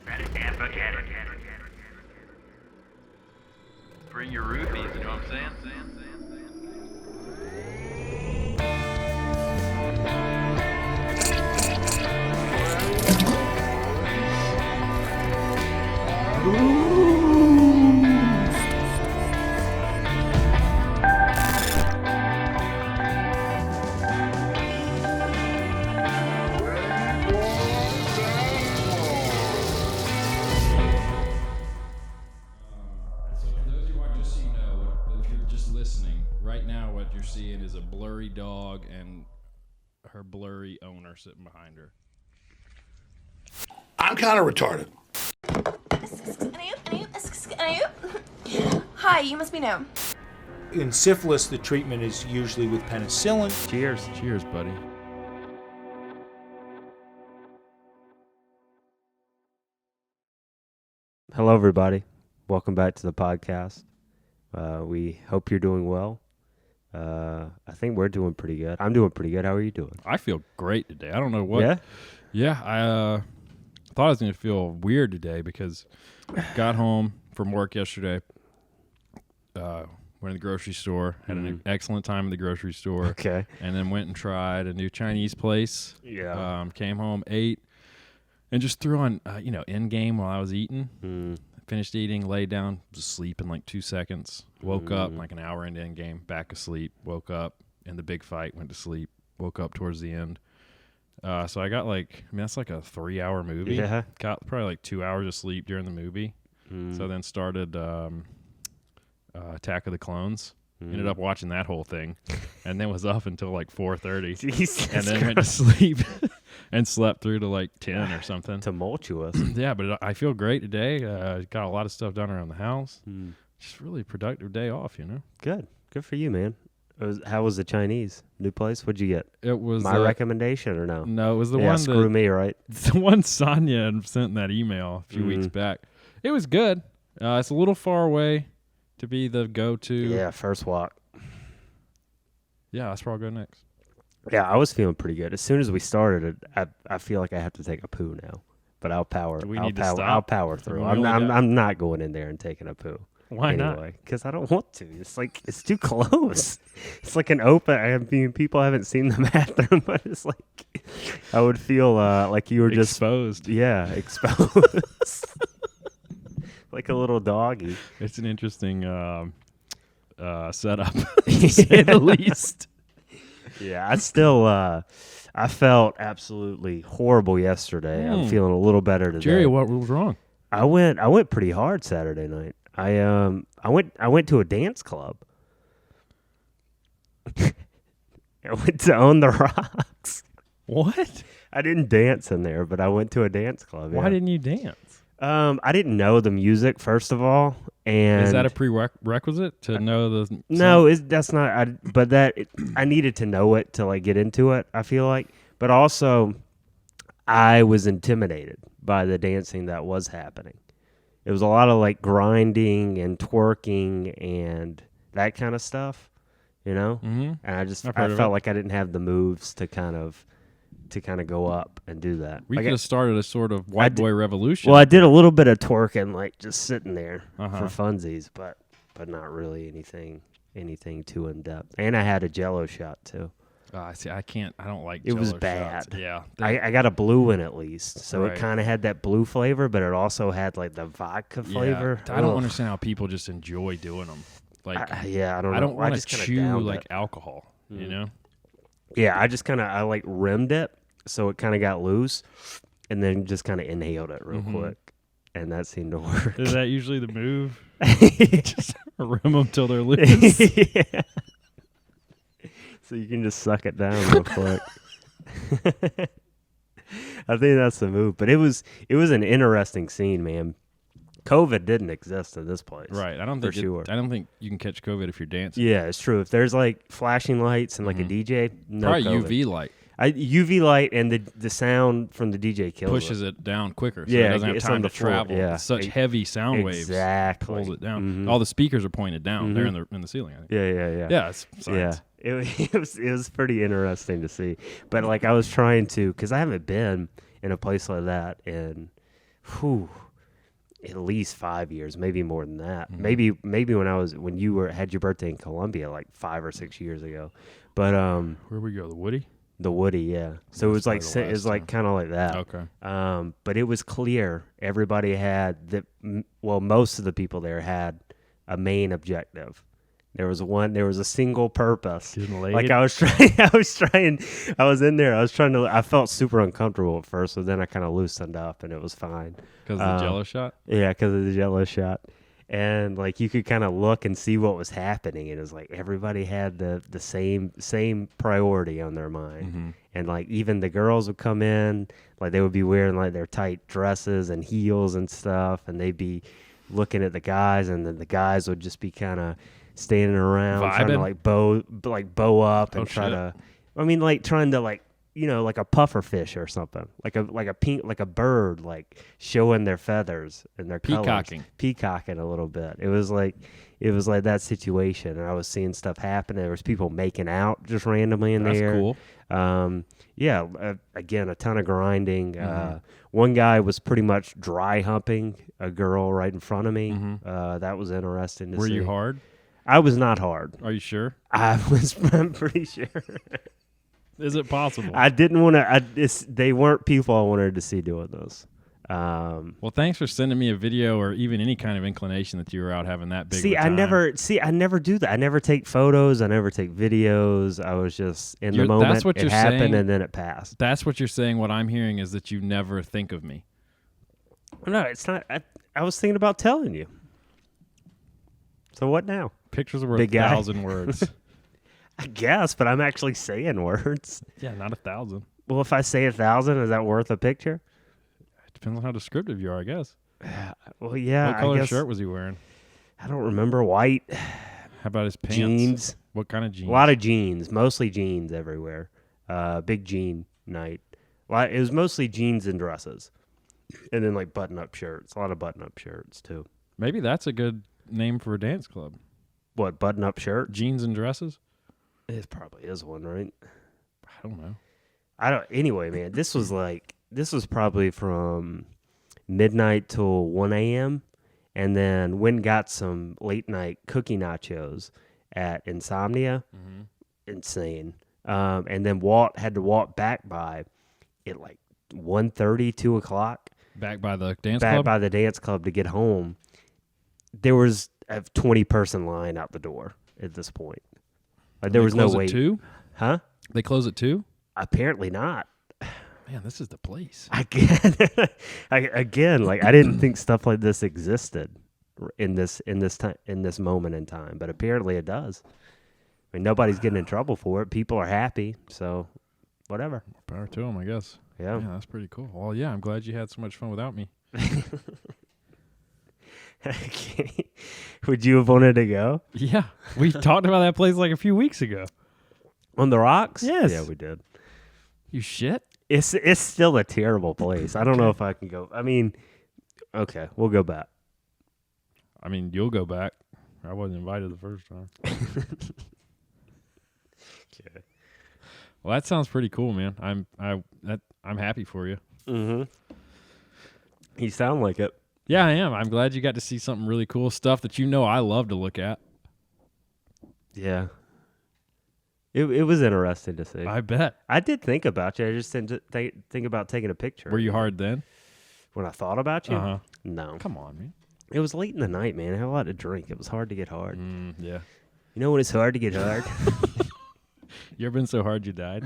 And forget it. Bring your rupees, you know what I'm saying? So for those of you who aren't, just so you know, if you're just listening, right now what you're seeing is a blurry dog and her blurry owner sitting behind her. I'm kind of retarded. Hi, you must be new. In syphilis, the treatment is usually with penicillin. Cheers. Cheers, buddy. Hello, everybody. Welcome back to the podcast. We hope you're doing well. I think we're doing pretty good. I'm doing pretty good. How are you doing? I feel great today. I don't know what. Yeah? Yeah, I thought I was going to feel weird today because I got home from work yesterday. Went to the grocery store, had an excellent time in the grocery store. Okay. And then went and tried a new Chinese place. Yeah. Came home, ate, and just threw on, Endgame while I was eating. Finished eating, laid down, was asleep in like 2 seconds. Woke up like an hour into Endgame, back asleep. Woke up in the big fight, went to sleep. Woke up towards the end. So I got that's like a 3-hour movie. Yeah. Got probably like 2 hours of sleep during the movie. So then started Attack of the Clones. Ended up watching that whole thing, and then was up until like 4:30, Jesus and then Christ. went to sleep and slept through to like 10 or something. Tumultuous. Yeah, but I feel great today. Got a lot of stuff done around the house. Just really productive day off, Good. Good for you, man. How was the Chinese? New place? What'd you get? It was My recommendation or no? No, it was the Yeah, one screw me, right? the one Sonia had sent in that email a few weeks back. It was good. It's a little far away to be the go-to. Yeah, first walk. Yeah, that's where I'll go next. Yeah, I was feeling pretty good. As soon as we started it, I feel like I have to take a poo now. But I'll power. Do we I'll need to power. stop? I'll power through. We I'm only got- I'm not going in there and taking a poo. Why not? Anyway, because I don't want to. It's like it's too close. It's like an open. I mean, people haven't seen the bathroom, but it's like I would feel like you were just Exposed. exposed, like a little doggy. It's an interesting setup, to say the least. Yeah, I still I felt absolutely horrible yesterday. I'm feeling a little better today. Jerry, what was wrong? I went pretty hard Saturday night. I went to a dance club. I went to On the Rocks. What? I didn't dance in there, but I went to a dance club. Why yeah. didn't you dance? I didn't know the music first of all, and Is that a prerequisite to know the? no? That's not. But I needed to know it to like get into it. I feel like, but also, I was intimidated by the dancing that was happening. It was a lot of like grinding and twerking and that kind of stuff, And I heard of felt it. like I didn't have the moves to kind of go up and do that. We Like, could have started a sort of white boy revolution. well, I did a little bit of twerking, like just sitting there Uh-huh. for funsies, but not really anything too in depth. And I had a Jello shot too. See, I can't. I don't like. It was Jell-O shots. bad. Yeah. I got a blue one at least, so Right. it kind of had that blue flavor, but it also had like the vodka flavor. I don't Ugh. understand how people just enjoy doing them. Like, I don't know. I don't want just to kinda chew downed like it. alcohol. You know. Yeah, I like rimmed it, so it kind of got loose, and then just kind of inhaled it real quick, and that seemed to work. Is that usually the move? Just rim them till they're loose. Yeah. So you can just suck it down real quick. I think that's the move. But it was an interesting scene, man. COVID didn't exist in this place. Right. I don't For think sure. I don't think you can catch COVID if you're dancing. Yeah, it's true. If there's like flashing lights and like a DJ, no Probably COVID. UV light UV light and the sound from the DJ kills pushes it. it down quicker, so Yeah, it doesn't have it's time on to the floor, travel. yeah. It's such heavy sound waves. Exactly. Pulls it down. Mhm. All the speakers are pointed down. They're in the ceiling. I think. Yeah. Yeah, it's Yeah, science. it was pretty interesting to see. But like I was trying to, because I haven't been in a place like that in whew, at least 5 years, maybe more than that. Mhm. Maybe when you had your birthday in Columbia like 5 or 6 years ago. But Where we go? The Woody? the Woody, yeah. So it That's was like probably the it was last like time. kind of like that. Okay. But it was clear everybody had most of the people there had a main objective. There was a single purpose. Getting laid? Like I was in there. I felt super uncomfortable at first, but then I kind of loosened up and it was fine. Because of the Jello shot? Yeah, because of the Jello shot. And like you could kind of look and see what was happening, and it was like everybody had the same priority on their mind. Mm-hmm. And like even the girls would come in, like they would be wearing like their tight dresses and heels and stuff, and they'd be looking at the guys, and then the guys would just be kind of standing around trying to Vibing? bow up and Oh, try shit. to. I mean, like trying to like like a puffer fish or something, like a bird, like showing their feathers and their colors. Peacocking a little bit. It was like that situation, and I was seeing stuff happen. There was people making out just randomly in That's there. cool. Again, a ton of grinding. Mhm. One guy was pretty much dry humping a girl right in front of me. Mhm. That was interesting to Were see. you hard? I was not hard. Are you sure? I'm pretty sure. Is it possible? I didn't want to. They weren't people I wanted to see doing this. Well, thanks for sending me a video or even any kind of inclination that you were out having that big. See, of a I time. never do that. I never take photos. I never take videos. I was just in the moment. That's what it you're happened, saying? and then it passed. That's what you're saying. What I'm hearing is that you never think of me. No, it's not. I was thinking about telling you. So what now? Pictures are worth Big guy. 1,000 words. I guess, but I'm actually saying words. Yeah, not 1,000. Well, if I say 1,000, is that worth a picture? It depends on how descriptive you are, I guess. Well, yeah. What color I guess, shirt was he wearing? I don't remember. White How about his pants? jeans. What kind of jeans? A lot of jeans, mostly jeans everywhere. Big jean night. It was mostly jeans and dresses, and then like button-up shirts. A lot of button-up shirts too. Maybe that's a good name for a dance club. What, button-up shirt? Jeans and dresses? It probably is one, right? I don't know. Anyway, man, this was probably from midnight till 1 a.m. and then went and got some late night cookie nachos at Insomnia. Mm-hmm. Insane. And then had to walk back by at like 1:30, 2 o'clock. Back by the dance Back club? by the dance club to get home. There was a 20-person line out the door at this point. There was no wait. 2? Huh? They close at 2? Apparently not. Man, this is the place. Again, like I didn't think stuff like this existed in this moment in time, but apparently it does. I mean, nobody's getting in trouble for it. People are happy, so whatever. Power to them, I guess. Yeah. Yeah, that's pretty cool. Well, yeah, I'm glad you had so much fun without me. Would you have wanted to go Yeah, we talked about that place like a few weeks ago. on the rocks? Yes. Yeah, we did. You shit? It's still a terrible place. I don't know if I can go. I mean, okay, we'll go back. I mean, you'll go back. I wasn't invited the first time. Okay. Well, that sounds pretty cool, man. I'm happy for you. Mm-hmm. You sound like it. Yeah, I am. I'm glad you got to see something really cool, stuff that I love to look at. Yeah. It was interesting to see. I bet. I did think about you. I just didn't think about taking a picture. Were you hard then? When I thought about you? Uh-huh. No. Come on, man. It was late in the night, man. I had a lot to drink. It was hard to get hard. Yeah. You know when it's hard to get hard? You ever been so hard you died?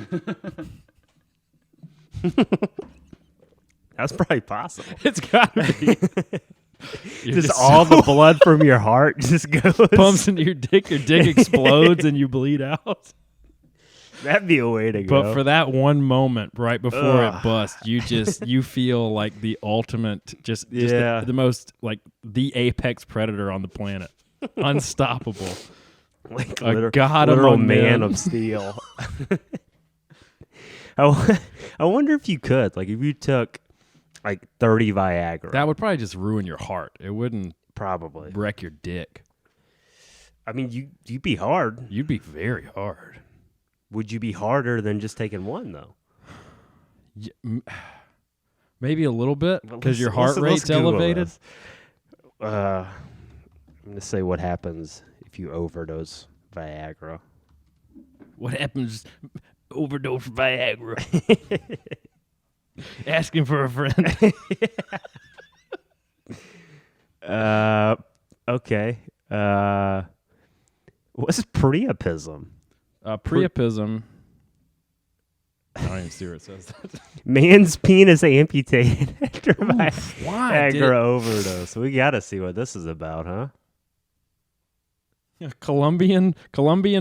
That's probably possible. It's got to be. You're Just all the blood from your heart just goes. pumps into your dick explodes, and you bleed out. That'd be a way to go. But for that one moment right before Ugh. it busts, you feel like the ultimate, just Yeah. the most, like the apex predator on the planet. Unstoppable. Like A god literal among man men. of steel. I wonder if you could, like, if you took like 30 Viagra. That would probably just ruin your heart. It wouldn't probably. wreck your dick. I mean, you'd be hard. You'd be very hard. Would you be harder than just taking one though? Maybe a little bit But because your let's- heart let's rate's Google elevated. this. I'm gonna say what happens if you overdose Viagra. What happens? Overdose Viagra. Asking for a friend. Okay. What's priapism? Priapism. I don't even see where it says that. Man's penis amputated after Why? Viagra overdose. We gotta see what this is about, huh? Colombian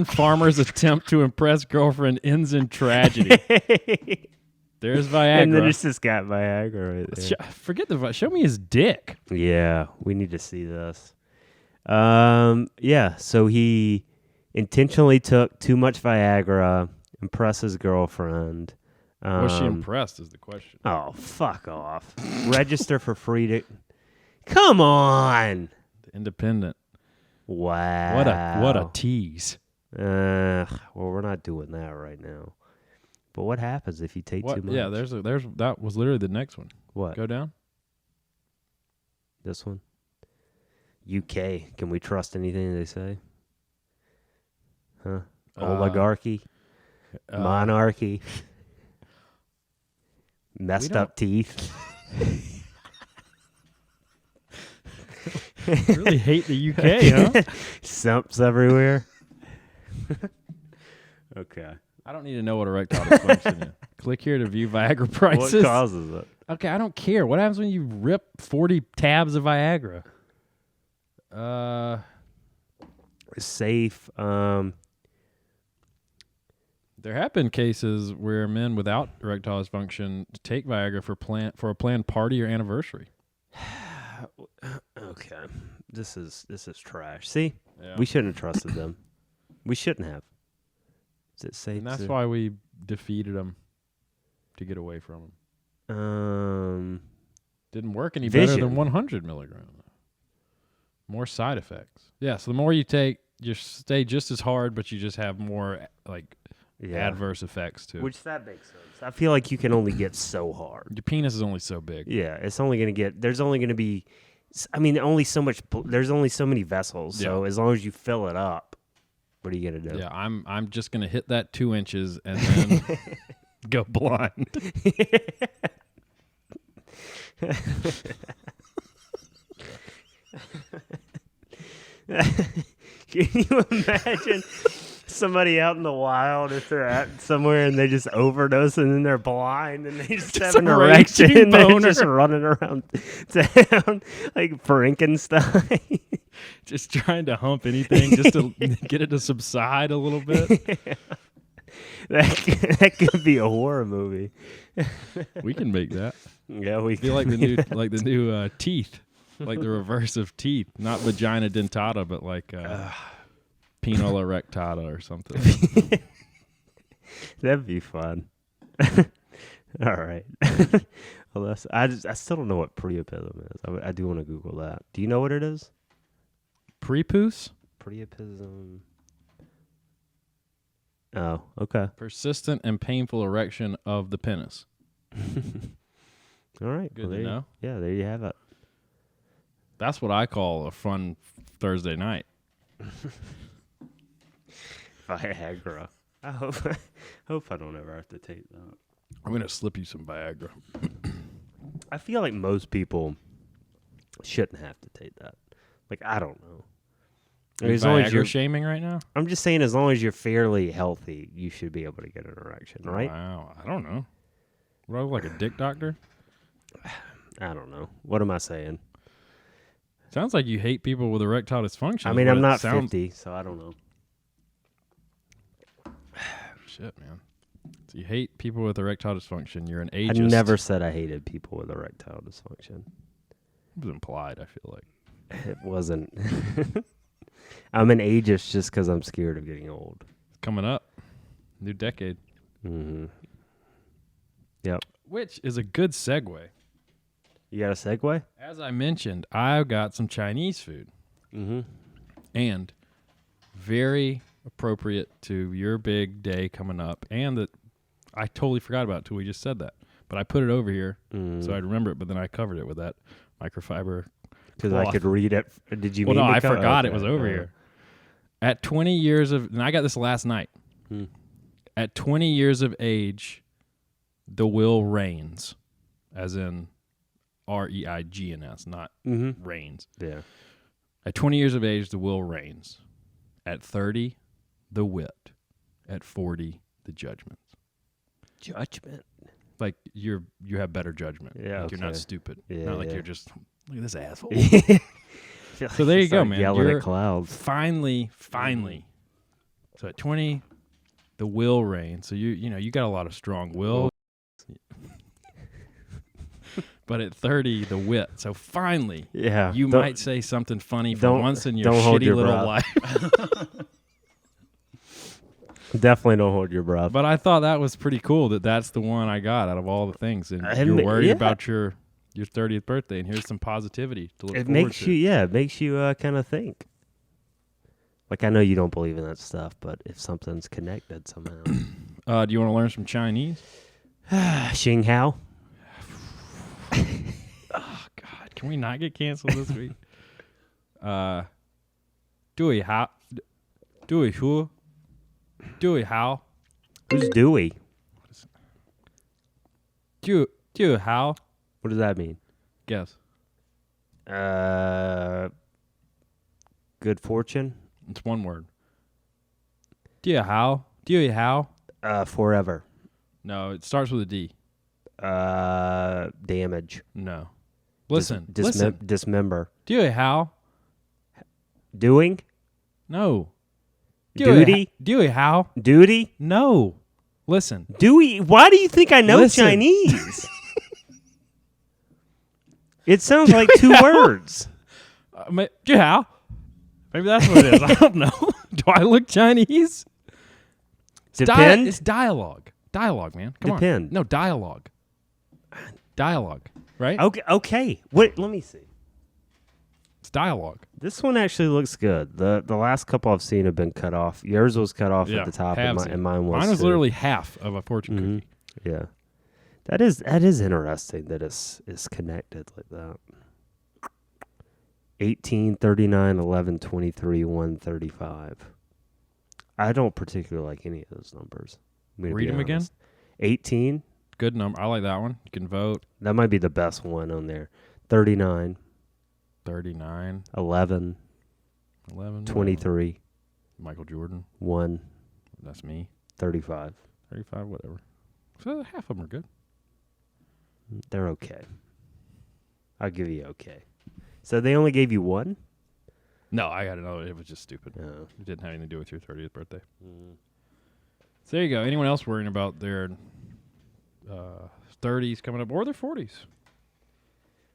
farmer's attempt to impress girlfriend ends in tragedy. There's Viagra. And then it's just got Viagra right there. Forget the show me his dick. Yeah, we need to see this. Yeah, so he intentionally took too much Viagra, impress his girlfriend. Was she impressed is the question. Oh, fuck off. Register for free to... Come on! Independent. Wow. What a tease. Well, we're not doing that right now. But what happens if you take too much? Yeah, there's that was literally the next one. What? Go down. This one? UK. Can we trust anything they say? Huh? Oligarchy? Monarchy? Messed up teeth? Really hate the UK, huh? Sumps everywhere? Okay. I don't need to know what erectile dysfunction is. Click here to view Viagra prices. What causes it? Okay, I don't care. What happens when you rip 40 tabs of Viagra? Safe. There have been cases where men without erectile dysfunction take Viagra for a planned party or anniversary. Okay. This is trash. See? Yeah. We shouldn't have trusted them. We shouldn't have. Is it safe? And that's why we defeated them to get away from them. Didn't work any better Vision. than 100 milligrams. More side effects. Yeah, so the more you take, you stay just as hard, but you just have more adverse effects too. Which that makes sense. I feel like you can only get so hard. Your penis is only so big. Yeah, it's only going to get. There's only going to be. I mean, only so much. There's only so many vessels. So as long as you fill it up, what are you going to do? Yeah, I'm just gonna hit that 2 inches and then go blind. Can you imagine somebody out in the wild if they're at somewhere and they just overdose and then they're blind and they just have an erection and they're boner. just running around town like Frankenstein? Just trying to hump anything just to get it to subside a little bit. That could be a horror movie. We can make that. Yeah, we Feel like the new teeth, like the reverse of teeth, not vagina dentata, but like penile erectata or something. That'd be fun. All right. Well, I still don't know what priapism is. I do want to Google that. Do you know what it is? Prepuce? Priapism. Oh, okay. Persistent and painful erection of the penis. All right. Good to know. Yeah, there you have it. That's what I call a fun Thursday night. Viagra. I hope I don't ever have to take that. I'm going to slip you some Viagra. I feel like most people shouldn't have to take that. Like, I don't know. Are you As long as Viagra you're, shaming right now? I'm just saying, as long as you're fairly healthy, you should be able to get an erection, right? Wow. I don't know. What, I look like a dick doctor? I don't know. What am I saying? Sounds like you hate people with erectile dysfunction. I is mean, what I'm it not sounds- 50, so I don't know. Shit, man. So you hate people with erectile dysfunction. You're an I ageist. never said I hated people with erectile dysfunction. It was implied, I feel like. It wasn't. I'm an ageist just because I'm scared of getting old. It's coming up. New decade. Mm-hmm. Yep. Which is a good segue. You got a segue? As I mentioned, I got some Chinese food. Mm-hmm. And very appropriate to your big day coming up. And that I totally forgot about it till we just said that. but I put it over here so I'd remember it. But then I covered it with that microfiber Because I could read it. Did you Well, mean no, to I cover? forgot it Okay. was over here. At 20 years of, and I got this last night. At 20 years of age, the will reigns, as in R-E-I-G-N-S, not reigns. Yeah. At 20 years of age, the will reigns. At 30, the wit. At 40, the judgment. Judgment. Like you have better judgment. Yeah, like you're not okay. stupid. Yeah, not like yeah. you're just look at this asshole. So there you go, man. Yelling You're at clouds. Finally. So at 20, the will reigns. So you got a lot of strong will. But at 30, the wit. So finally, Yeah. you Don't- might say something funny for don't- once in your don't hold shitty your little breath. life. Definitely don't hold your breath. But I thought that was pretty cool that that's the one I got out of all the things. And And you're worried yeah. about your 30th birthday, and here's some positivity to look it forward makes to. it makes you kind of think. Like, I know you don't believe in that stuff, but if something's connected somehow. Do you want to learn some Chinese? Xing Hao. Oh, God. Can we not get canceled this week? Dewey how? Dewey who? Dewey how? Who's Dewey? Dewey how? What does that mean? Guess. Good fortune. It's one word. Dewey how? Dewey how? Forever. No, it starts with a D. Damage. No. Listen. Listen. Dismember. Dewey how? Doing. No. Duty. Dewey how? Duty. No. Listen. Dewey. Why do you think I know Listen. Chinese? It sounds like two words. Dewey how? Maybe that's what it is. I don't know. Do I look Chinese? Depend. It's dialogue. Dialogue, man. Come Depend. on. No, dialogue. Dialogue, right? Okay. Wait, let me see. It's dialogue. This one actually looks good. The last couple I've seen have been cut off. Yours was cut off at the top, and halvesy. mine was. Mine was too. literally half of a fortune cookie. Yeah. That is interesting that it's connected like that. 18, 39, 11, 23, 135. I don't particularly like any of those numbers. Read them again. 18. Good number. I like that one. You can vote. That might be the best one on there. 39. 39. 11. 11. 23. Michael Jordan. 1. That's me. 35. 35, whatever. So half of them are good. They're okay. I'll give you okay. So they only gave you one? No, I got to know. It was just stupid. No. It didn't have anything to do with your 30th birthday. So there you go. Anyone else worrying about their 30s coming up or their 40s?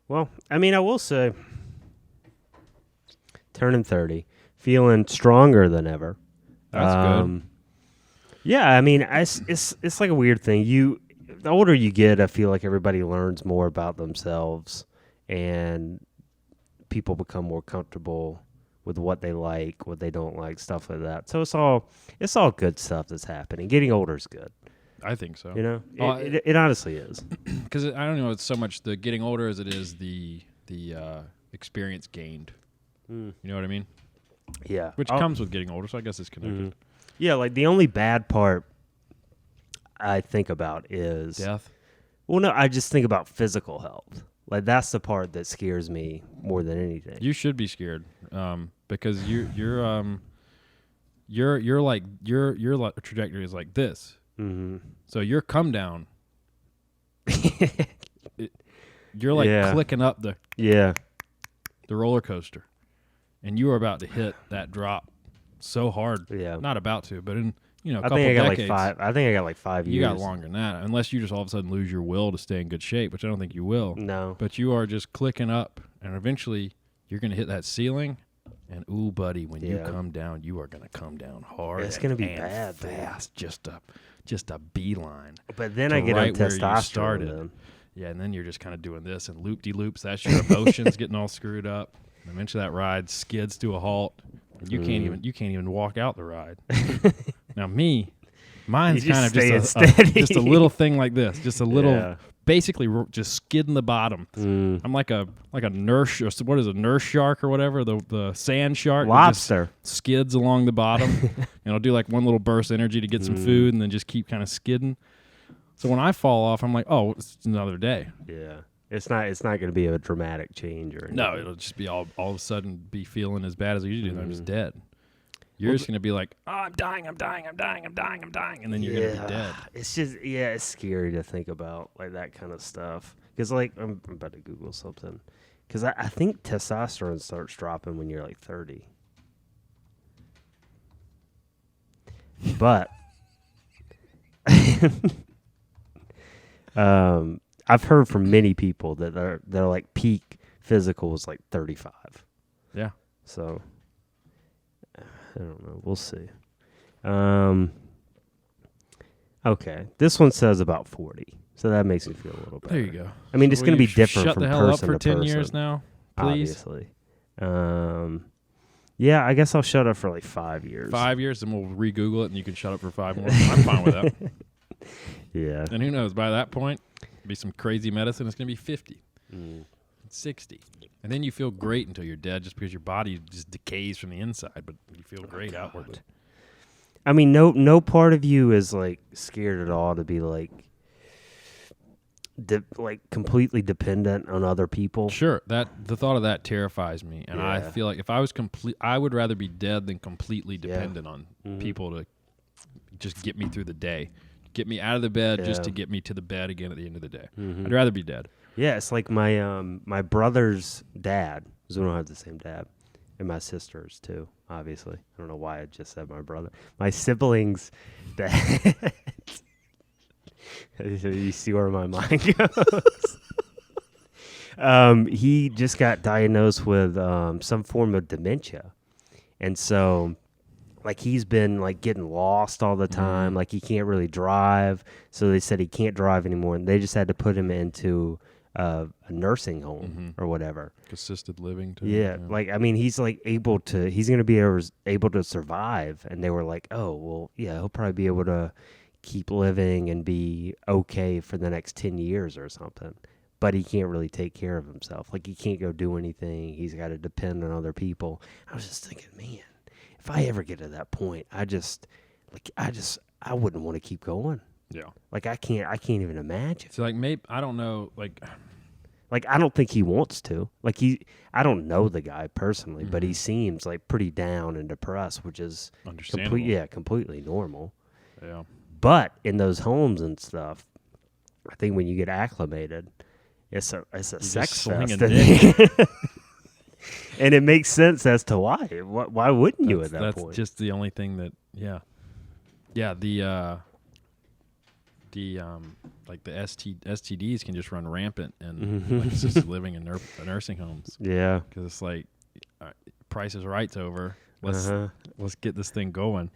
Well, I mean, I will say, turning 30, feeling stronger than ever. That's good. Yeah, I mean, it's like a weird thing. The older you get, I feel like everybody learns more about themselves, and people become more comfortable with what they like, what they don't like, stuff like that. So it's all good stuff that's happening. Getting older is good. I think so. You know, Oh, it honestly is. Because I don't know, it's so much the getting older as it is the experience gained. You know what I mean? Yeah, Which comes with getting older, so I guess it's connected. Yeah, like the only bad part I think about is Death. Well, no, I just think about physical health. Like that's the part that scares me more than anything. You should be scared, because your trajectory is like this. Mm-hmm. So your come down, you're like clicking up the roller coaster, and you are about to hit that drop so hard. Yeah, not about to, but in a I couple think I got decades, I think I got like 5 years. You got longer than that, unless you just all of a sudden lose your will to stay in good shape, which I don't think you will. No, but you are just clicking up, and eventually you're going to hit that ceiling. And ooh, buddy, when you come down, you are going to come down hard. It's going to be and bad, fast, just a beeline. But then I get on testosterone. Then. Yeah, and then you're just kind of doing this and loop-de-loops. That's your emotions getting all screwed up. And eventually that ride skids to a halt. And you can't even walk out the ride. Now mine's kind of just a little thing like this, just a little basically just skidding the bottom. I'm like a nurse. What is a nurse shark or whatever? The sand shark. that just Lobster. skids along the bottom. And I'll do like one little burst of energy to get some food, and then just keep kind of skidding. So when I fall off, I'm like, oh, it's another day. Yeah. It's not going to be a dramatic change or anything. No, it'll just be all of a sudden be feeling as bad as I usually do, and I'm just dead. You're just going to be like, oh, I'm dying, and then you're going to be dead. It's just, it's scary to think about, like, that kind of stuff. Because, like, I'm about to Google something. Because I think testosterone starts dropping when you're, like, 30. But, I've heard from many people that their like, peak physical was, like, 35. Yeah. So... I don't know. We'll see. Okay. This one says about 40. So that makes me feel a little better. There you go. I mean, it's going to be different shut from the hell up person for to 10 person, years now, please? obviously. Yeah, I guess I'll shut up for like 5 years. 5 years, and we'll re-Google it, and you can shut up for 5 more. I'm fine with that. Yeah. And who knows, by that point, it'll be some crazy medicine. It's going to be 50, 60. And then you feel great until you're dead just because your body just decays from the inside, but you feel great outwardly. I mean, no part of you is like scared at all to be like completely dependent on other people. Sure, the thought of that terrifies me, and I Yeah. feel like if I was I would rather be dead than completely dependent on people to just get me through the day, get me out of the bed just to get me to the bed again at the end of the day. I'd rather be dead. Yeah, it's like my brother's dad, because we don't have the same dad, and my sister's too, obviously. I don't know why I just said my brother. My siblings' dad. You see where my mind goes. He just got diagnosed with some form of dementia. And so, like, he's been, like, getting lost all the time. Like, he can't really drive. So they said he can't drive anymore. And they just had to put him into a nursing home or whatever. Assisted living, too. Yeah, like, I mean, he's, like, he's going to be able to survive. And they were like, oh, well, yeah, he'll probably be able to keep living and be okay for the next 10 years or something. But he can't really take care of himself. Like, he can't go do anything. He's got to depend on other people. I was just thinking, man, if I ever get to that point, I wouldn't want to keep going. Yeah. Like, I can't even imagine. So, like, maybe, I don't know, like, I don't think he wants to. Like, I don't know the guy personally, but he seems, like, pretty down and depressed, which is understandable. completely normal. Yeah. But in those homes and stuff, I think when you get acclimated, it's a sex fest. And it makes sense as to why. Why wouldn't you at that point? That's just the only thing that, yeah. Like the STDs can just run rampant in like assisted living and nursing homes. Yeah. Because it's like, Price is Right's over. Let's get this thing going.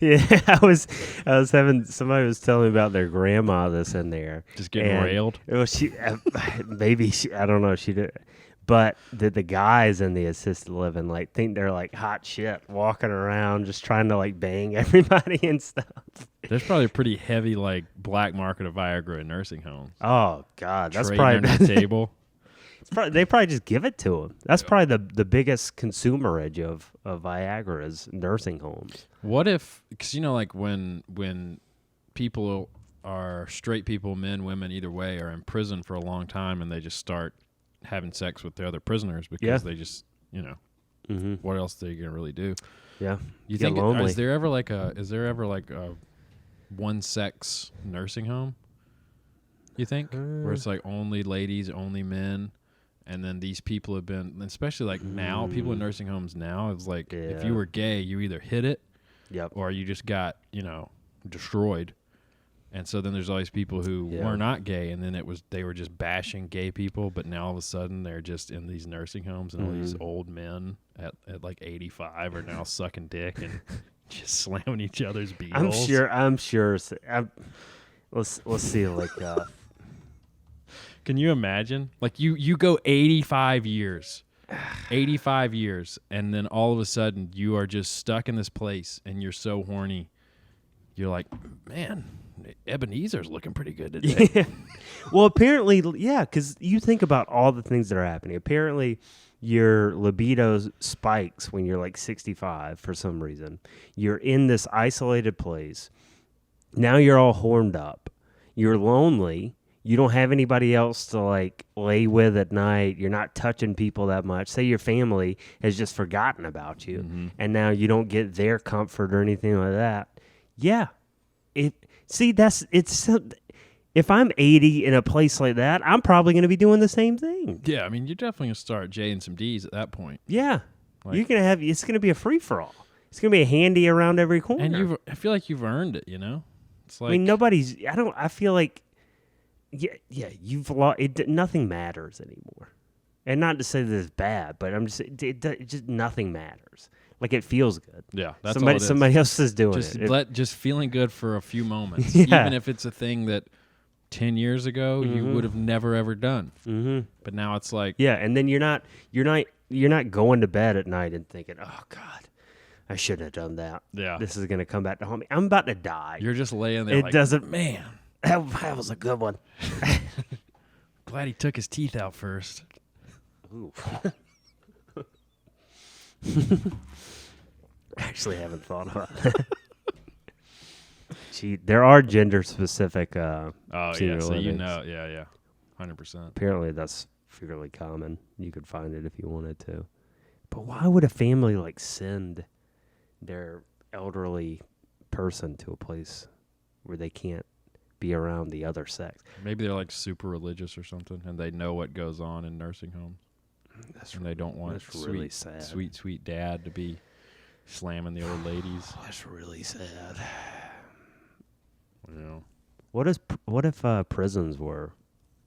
Yeah, I was having somebody was telling me about their grandma that's in there, Just getting railed. Well, I don't know, she did, but the guys in the assisted living like think they're like hot shit, walking around just trying to like bang everybody and stuff. There's probably a pretty heavy like black market of Viagra in nursing homes. Oh God, that's Trading probably under the table. they probably just give it to them. That's probably the biggest consumerage of Viagra is nursing homes. What if, because like when people are straight people, men, women, either way, are in prison for a long time and they just start having sex with the other prisoners because they just, what else are they gonna really do? Yeah, You think is there ever like a one sex nursing home? You think where it's like only ladies, only men? And then these people have been, especially like now, people in nursing homes now, it's like if you were gay, you either hit it or you just got, destroyed. And so then there's all these people who were not gay, and then they were just bashing gay people, but now all of a sudden they're just in these nursing homes, and all these old men at like 85 are now sucking dick and just slamming each other's beehole. I'm sure. Let's see, like... Can you imagine? Like you go 85 years, and then all of a sudden you are just stuck in this place, and you're so horny. You're like, man, Ebenezer's looking pretty good today. Yeah. Well, apparently, yeah, because you think about all the things that are happening. Apparently, your libido spikes when you're like 65 for some reason. You're in this isolated place. Now you're all horned up. You're lonely. You don't have anybody else to like lay with at night. You're not touching people that much. Say your family has just forgotten about you, and now you don't get their comfort or anything like that. Yeah, if I'm 80 in a place like that, I'm probably going to be doing the same thing. Yeah, I mean, you're definitely going to start J'ing some D's at that point. Yeah, Like- it's going to be a free for all. It's going to be a handy around every corner. And I feel like you've earned it, you know? It's like, I mean, I feel like, you've lost, nothing matters anymore. And not to say that it's bad, but I'm just, it just nothing matters. Like, it feels good. yeah, that's all it is. Somebody else is doing it. Just feeling good for a few moments, Yeah. even if it's a thing that 10 years ago you would have never ever done. Mm-hmm. But now it's like, Yeah, and then you're not going to bed at night and thinking, oh God, I shouldn't have done that. Yeah. This is gonna come back to haunt me. I'm about to die. you're just laying there. It like, doesn't- Man, That was a good one. glad he took his teeth out first. Ooh. Actually, haven't thought about that. Gee, there are gender specific. Oh senior yeah, so you livings. know, yeah, 100%. Apparently, that's fairly common. You could find it if you wanted to. But why would a family like send their elderly person to a place where they can't be around the other sex? Maybe they're like super religious or something, and they know what goes on in nursing homes, and they don't want that's really sad. sweet dad to be slamming the old ladies. That's really sad. You know, What if prisons were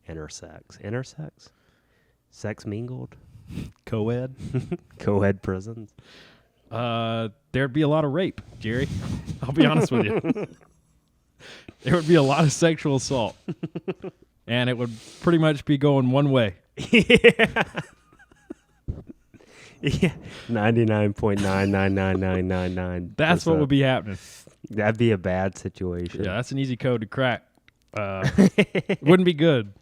intersex, sex mingled, co-ed. co-ed prisons? There'd be a lot of rape, Jerry. I'll be honest with you. There would be a lot of sexual assault, and it would pretty much be going one way. Yeah, 99.999999. That's what would be happening. That'd be a bad situation. Yeah, that's an easy code to crack. Wouldn't be good.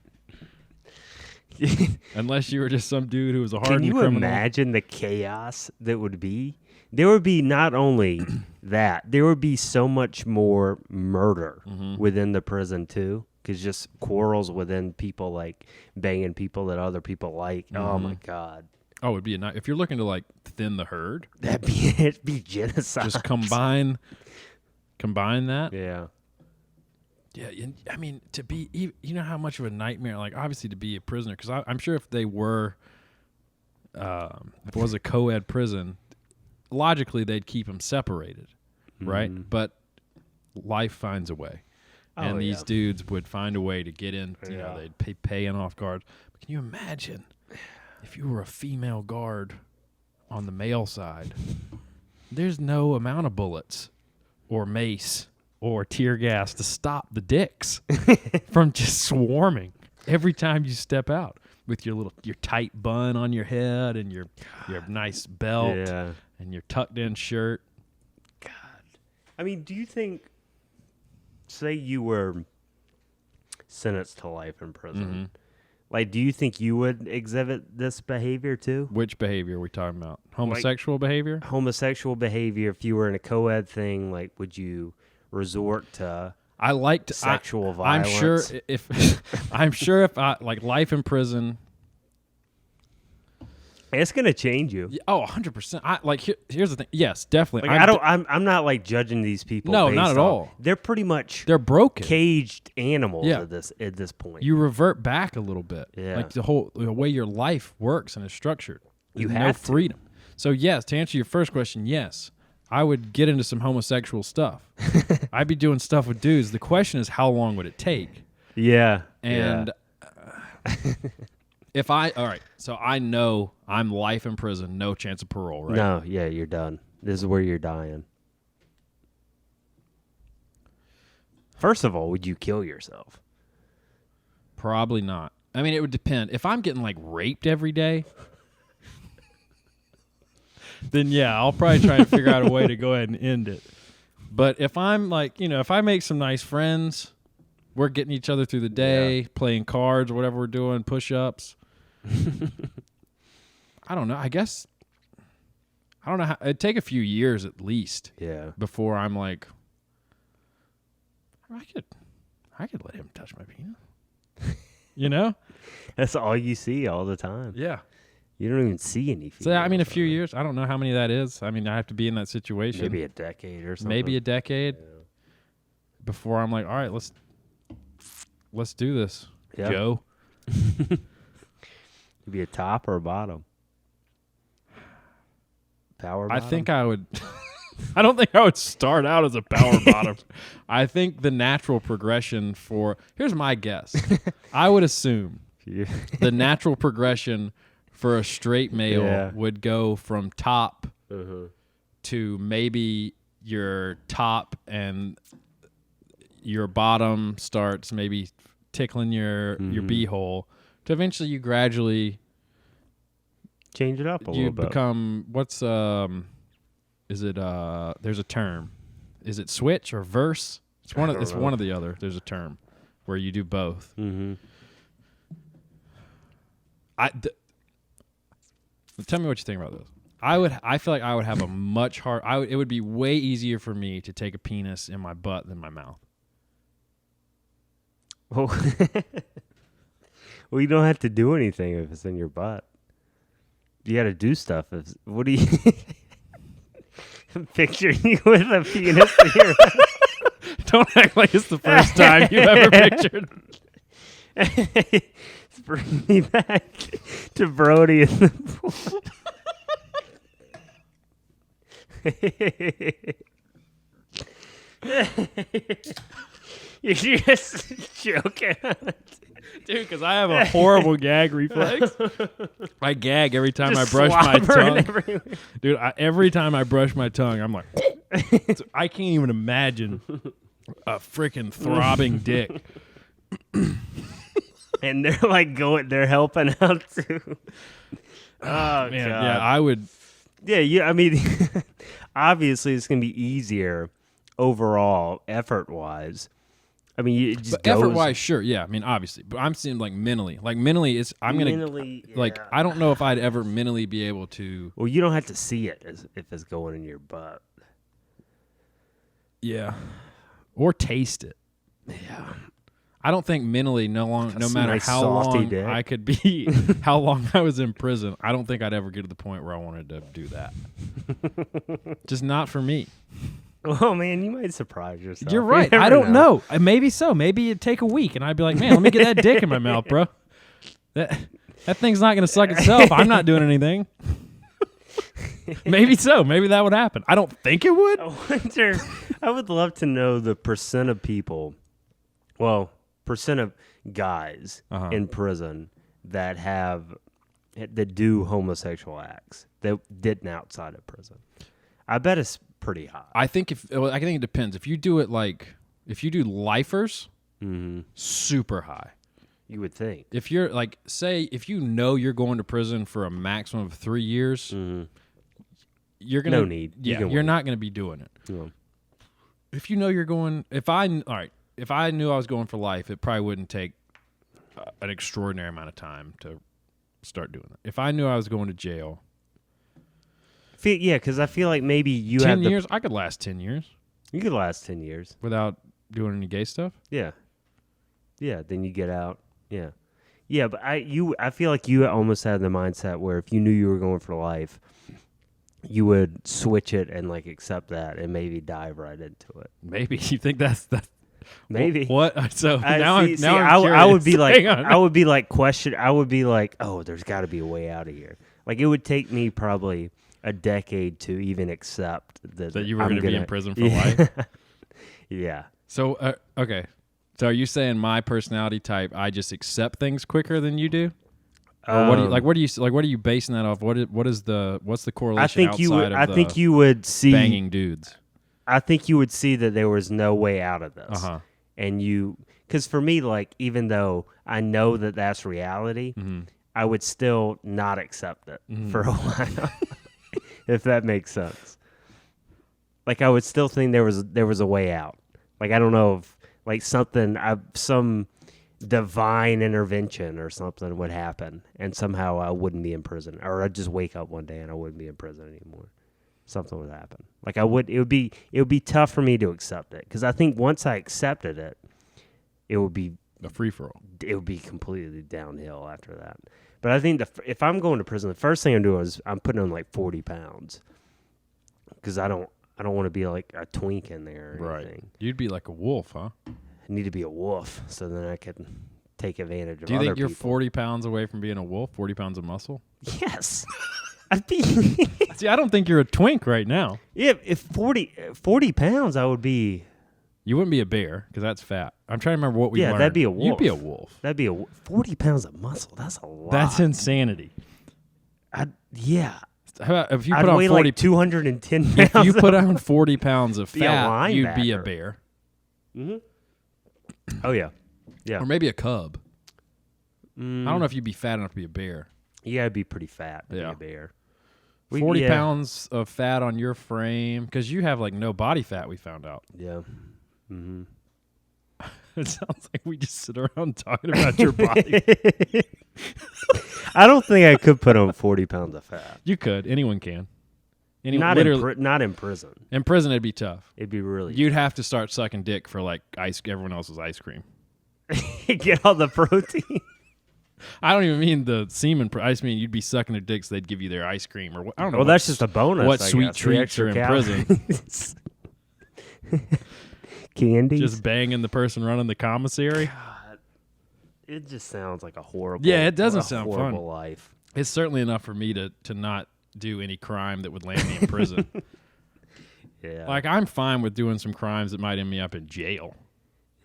Unless you were just some dude who was a hardened Can you criminal. imagine the chaos that would be? There would be not only that, there would be so much more murder within the prison too, because just quarrels within people, like banging people that other people like. Oh my God, Oh, it'd be a night. If you're looking to like thin the herd, it'd be genocide. just combine that. Yeah. Yeah, I mean, to be, you know how much of a nightmare, like obviously to be a prisoner, because I'm sure if they were, if it was a co-ed prison, logically they'd keep them separated, right? But life finds a way. And these dudes would find a way to get in, you know, they'd pay in off guards. But can you imagine if you were a female guard on the male side? There's no amount of bullets or mace or tear gas to stop the dicks from just swarming every time you step out with your tight bun on your head and your nice belt and your tucked in shirt. God. I mean, do you think, say you were sentenced to life in prison, like, do you think you would exhibit this behavior too? Which behavior are we talking about? Homosexual behavior? Homosexual behavior. If you were in a co-ed thing, like, would you resort to I like to sexual violence? I'm sure if I like life in prison. It's gonna change you. Oh, 100%. I like here's the thing. Yes, definitely. Like, I'm not like judging these people. No, based not at on- all. They're pretty much They're broken. caged animals Yeah. at this point. You revert back a little bit. Yeah. Like the way your life works and is structured. You There's no have to. freedom. So yes, to answer your first question, yes, I would get into some homosexual stuff. I'd be doing stuff with dudes. The question is, how long would it take? Yeah. And all right, so I know I'm life in prison, no chance of parole, right? No, yeah, you're done. This is where you're dying. First of all, would you kill yourself? Probably not. I mean, it would depend. If I'm getting like raped every day, then yeah, I'll probably try to figure out a way to go ahead and end it. But if I'm like, if I make some nice friends, we're getting each other through the day, playing cards or whatever we're doing, push-ups. I don't know. I guess I don't know how it'd take a few years at least. Yeah. Before I'm like, I could let him touch my penis. That's all you see all the time. Yeah. You don't even see any. So I mean, a few years. I don't know how many that is. I mean, I have to be in that situation. Maybe a decade or something. Maybe a decade before I'm like, all right, let's do this, Joe. Could be a top or a bottom. Power bottom? I think I would. I don't think I would start out as a power bottom. I think the natural progression here's my guess. I would assume the natural progression for a straight male would go from top to maybe your top and your bottom starts maybe tickling your beehole to eventually you gradually change it up a little bit. You become is it there's a term. Is it switch or verse? It's one of the other. There's a term where you do both. Mm-hmm. Tell me what you think about this. I feel like I would have a much it would be way easier for me to take a penis in my butt than my mouth. Oh. Well, you don't have to do anything if it's in your butt. You got to do stuff. What do you picturing you with a penis in your butt? Don't act like it's the first time you've ever pictured. Bring me back to Brody in the pool. You're just joking. Dude, because I have a horrible gag reflex. I gag every time Just I brush my tongue. everywhere. Dude, every time I brush my tongue, I'm like, I can't even imagine a freaking throbbing dick. And they're like they're helping out too. Oh, man, God. yeah, I would. Yeah, I mean, obviously it's going to be easier overall, effort-wise. I mean, it just goes. Effort-wise, sure, yeah. I mean, obviously, but I'm saying like mentally. Like mentally, like I don't know if I'd ever mentally be able to. Well, you don't have to see it if it's going in your butt. Yeah, or taste it. Yeah. I don't think mentally, no matter nice how softy long dick. I could be, how long I was in prison, I don't think I'd ever get to the point where I wanted to do that. Just not for me. Oh, man, you might surprise yourself. You're right. I don't know. Maybe so. Maybe it'd take a week, and I'd be like, man, let me get that dick in my mouth, bro. That thing's not going to suck itself. I'm not doing anything. Maybe so. Maybe that would happen. I don't think it would. I would love to know the percent of people, percent of guys in prison that do homosexual acts that didn't outside of prison. I bet it's pretty high. I think it depends. If you do lifers, super high. You would think. If you're like, say, if you know you're going to prison for a maximum of 3 years, you're gonna no need. You're not gonna be doing it. Yeah. If you know you're going, if I knew I was going for life, it probably wouldn't take an extraordinary amount of time to start doing it. If I knew I was going to jail, Yeah, because I feel like maybe you 10 years, I could last 10 years You could last 10 years without doing any gay stuff. Yeah. Yeah. Then you get out. Yeah. Yeah, but I feel like you almost had the mindset where if you knew you were going for life, you would switch it and like accept that and maybe dive right into it. Maybe you think that's maybe what? So I'm I would be like, I oh, there's got to be a way out of here. Like it would take me probably a decade to even accept that you were going to be in prison for life. Yeah. So okay. So are you saying my personality type, I just accept things quicker than you do? Or what are you basing that off? What's the correlation I think you would see banging dudes. I think you would see that there was no way out of this. And because for me, like, even though I know that that's reality, I would still not accept it for a while, if that makes sense. like I would still think there was a way out. Like I don't know if like some divine intervention or something would happen, and somehow I wouldn't be in prison, or I'd just wake up one day and I wouldn't be in prison anymore. Something would happen. Like it would be tough for me to accept it, because I think once I accepted it, it would be A free-for-all. it would be completely downhill after that. But I think if I'm going to prison, the first thing I'm doing is I'm putting on like 40 pounds, because I don't want to be like a twink in there or anything. You'd be like a wolf, huh? I need to be a wolf so then I can take advantage of Do you other think you're people. 40 pounds away from being a wolf? 40 pounds of muscle? Yes. I'd be See, I don't think you're a twink right now. if 40 pounds I would be. You wouldn't be a bear because that's fat. I'm trying to remember what we learned. Yeah, that'd be a wolf. You'd be a wolf. That'd be 40 pounds of muscle. That's a lot. That's insanity. Yeah. How about if you I'd put on weigh 40 like 210 pounds. if you put on 40 pounds of Be a fat, you'd be a linebacker. bear. Oh yeah. Yeah. Or maybe a cub. I don't know if you'd be fat enough to be a bear. You gotta be pretty fat to Yeah. be a bear. 40 pounds of fat on your frame, because you have like no body fat, we found out. Yeah. Mm-hmm. It sounds like we just sit around talking about your body. I don't think I could put on 40 pounds of fat. You could. Anyone can. Not in prison. In prison, it'd be tough. It'd be really. You'd have to start sucking dick for like everyone else's ice cream. Get all the protein. I don't even mean the semen. I just mean you'd be sucking their dick so they'd give you their ice cream. Or I don't know. Well, that's just a bonus. What I sweet guess. The treats are extra in prison? calories. Candies. Just banging the person running the commissary. It just sounds like a horrible. Yeah, it doesn't sound fun. horrible life. It's certainly enough for me to not do any crime that would land me in prison. Yeah. Like, I'm fine with doing some crimes that might end me up in jail.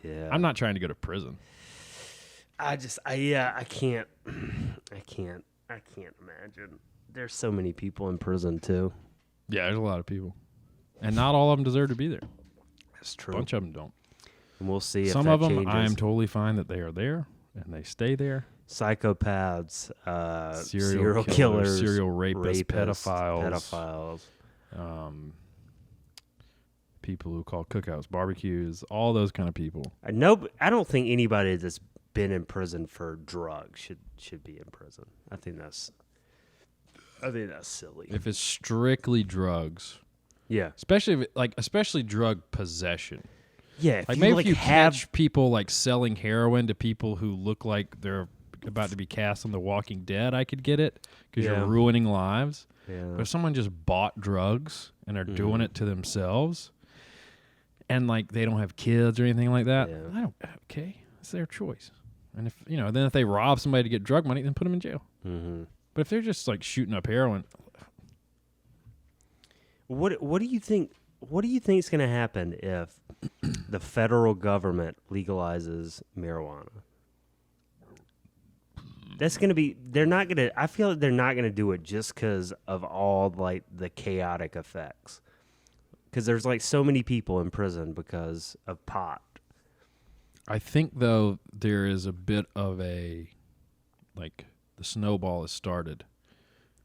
Yeah. I'm not trying to go to prison. I can't imagine. There's so many people in prison too. Yeah, there's a lot of people. And not all of them deserve to be there. That's A true. bunch of them don't. And we'll see if Some that of them, changes. I am totally fine that they are there and they stay there. Psychopaths, Serial killers, serial rapists, pedophiles. pedophiles. People who call cookouts barbecues, all those kind of people. I don't think anybody that's been in prison for drugs should be in prison. I think that's silly. If it's strictly drugs, Yeah. especially drug possession. Yeah. If Like you, maybe like, if you have catch people like selling heroin to people who look like they're about to be cast on The Walking Dead, I could get it because Yeah. you're ruining lives. Yeah. But if someone just bought drugs and are doing it to themselves, and like they don't have kids or anything like that, Yeah. okay, it's their choice. And then if they rob somebody to get drug money, then put them in jail. Mm-hmm. But if they're just like shooting up heroin, What do you think? What do you think is going to happen if the federal government legalizes marijuana? That's going to be. They're not going to. I feel like they're not going to do it just because of all like the chaotic effects. Because there's like so many people in prison because of pot. I think though there is a bit of the snowball has started.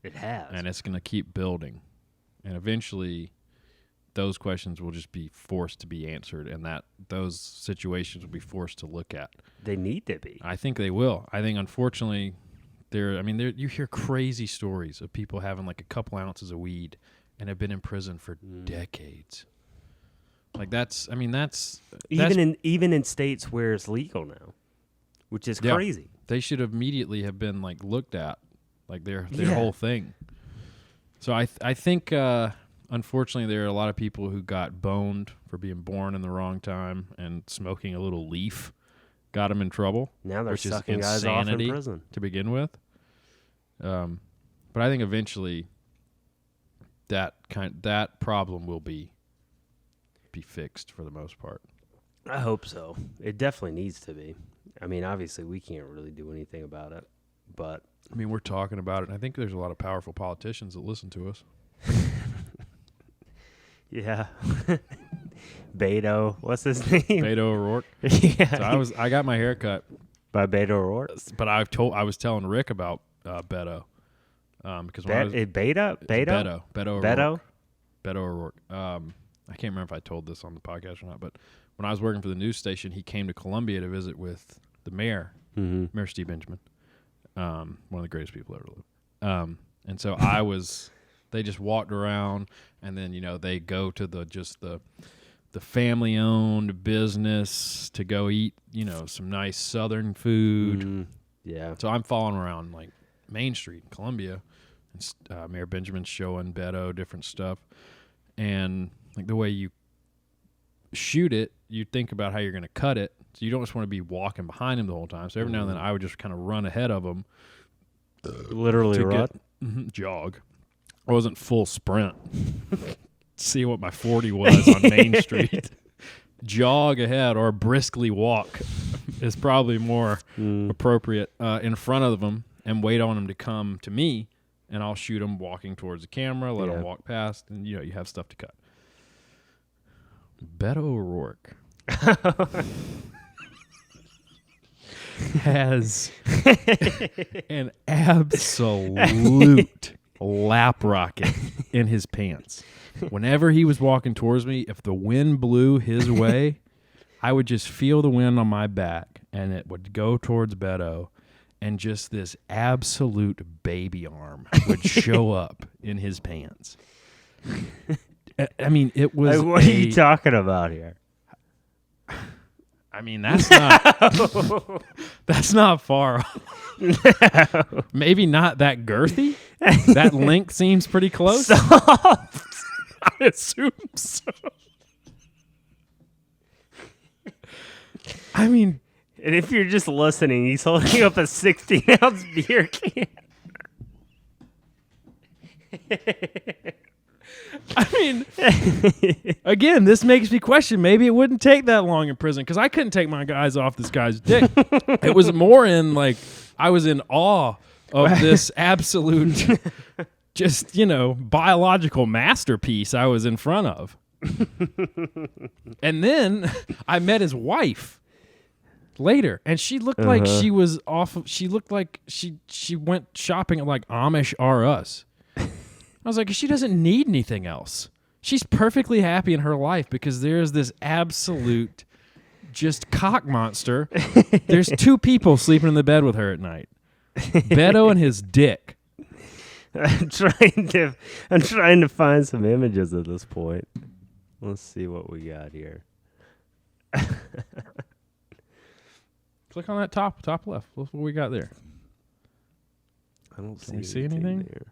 It has. And it's going to keep building. And eventually those questions will just be forced to be answered, and that those situations will be forced to look at. They need to be. I think they will. I think, unfortunately, you hear crazy stories of people having like a couple ounces of weed and have been in prison for decades. Like even in states where it's legal now, which is Yeah. crazy. They should immediately have been like looked at, like their Yeah. whole thing. So I think unfortunately there are a lot of people who got boned for being born in the wrong time, and smoking a little leaf got them in trouble. Now they're which is sucking guys off in insanity prison. to begin with. But I think eventually that problem will be fixed for the most part. I hope so. It definitely needs to be. I mean, obviously, we can't really do anything about it, but I mean, we're talking about it, and I think there's a lot of powerful politicians that listen to us. yeah. Beto, what's his name? Beto O'Rourke. Yeah, So I got my hair cut, by Beto O'Rourke. but I was telling Rick about Beto, because when I was Beto O'Rourke. Beto O'Rourke. I can't remember if I told this on the podcast or not, but when I was working for the news station, he came to Columbia to visit with the mayor, Mayor Steve Benjamin, one of the greatest people ever lived. And so they just walked around, and then, they go to the family-owned business to go eat, some nice Southern food. Yeah. So I'm following around, like, Main Street in Columbia, and Mayor Benjamin's showing Beto different stuff. And, like, the way you shoot it, you think about how you're going to cut it. So you don't just want to be walking behind him the whole time. So every now and then I would just kind of run ahead of him. Literally run? Jog. I wasn't full sprint. See what my 40 was on Main Street. Jog ahead or briskly walk is probably more appropriate in front of them and wait on them to come to me, and I'll shoot them walking towards the camera, let them walk past, and you have stuff to cut. Beto O'Rourke has an absolute lap rocket in his pants. Whenever he was walking towards me, if the wind blew his way, I would just feel the wind on my back, and it would go towards Beto, and just this absolute baby arm would show up in his pants. I mean, it was. Like, what are you talking about here? I mean, that's not far off. No. Maybe not that girthy. That length seems pretty close. Soft. I assume so. I mean, And if you're just listening, he's holding up a 16-ounce beer can. I mean, again, this makes me question. Maybe it wouldn't take that long in prison because I couldn't take my eyes off this guy's dick. It was more in like I was in awe of this absolute, just biological masterpiece I was in front of. And then I met his wife later, and she looked like she was off. She looked like she went shopping at like Amish R Us. I was like, she doesn't need anything else. She's perfectly happy in her life because there's this absolute just cock monster. There's two people sleeping in the bed with her at night. Beto and his dick. I'm trying to find some images at this point. Let's see what we got here. Click on that top left. What's what we got there? I don't Can we see anything? there.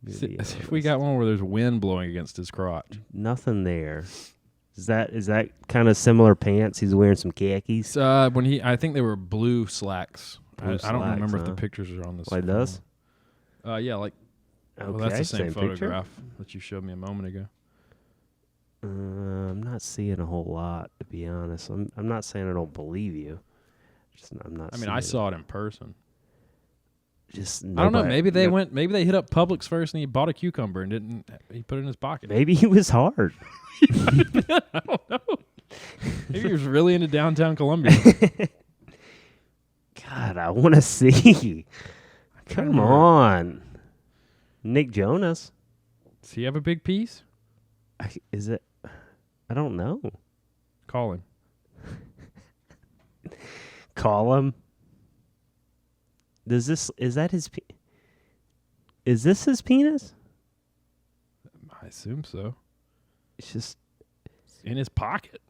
See if we got one where there's wind blowing against his crotch. Nothing there. Is that kind of similar pants? He's wearing some khakis. I think they were blue slacks. I don't slacks, remember if the pictures are on this. Like this? Yeah, like. Okay, Well, that's the same photograph picture? that you showed me a moment ago. I'm not seeing a whole lot, to be honest. I'm not saying I don't believe you. I'm not. I mean, I saw it in person. Just I don't know. Maybe they went. Maybe they hit up Publix first, and he bought a cucumber and didn't. He put it in his pocket. Maybe he was hard. I don't know. Maybe he was really into downtown Columbia. God, I want to see. Come on, Nick Jonas. Does he have a big piece? Is it? I don't know. Call him. Call him. Is this his penis? I assume so. It's just It's in his pocket.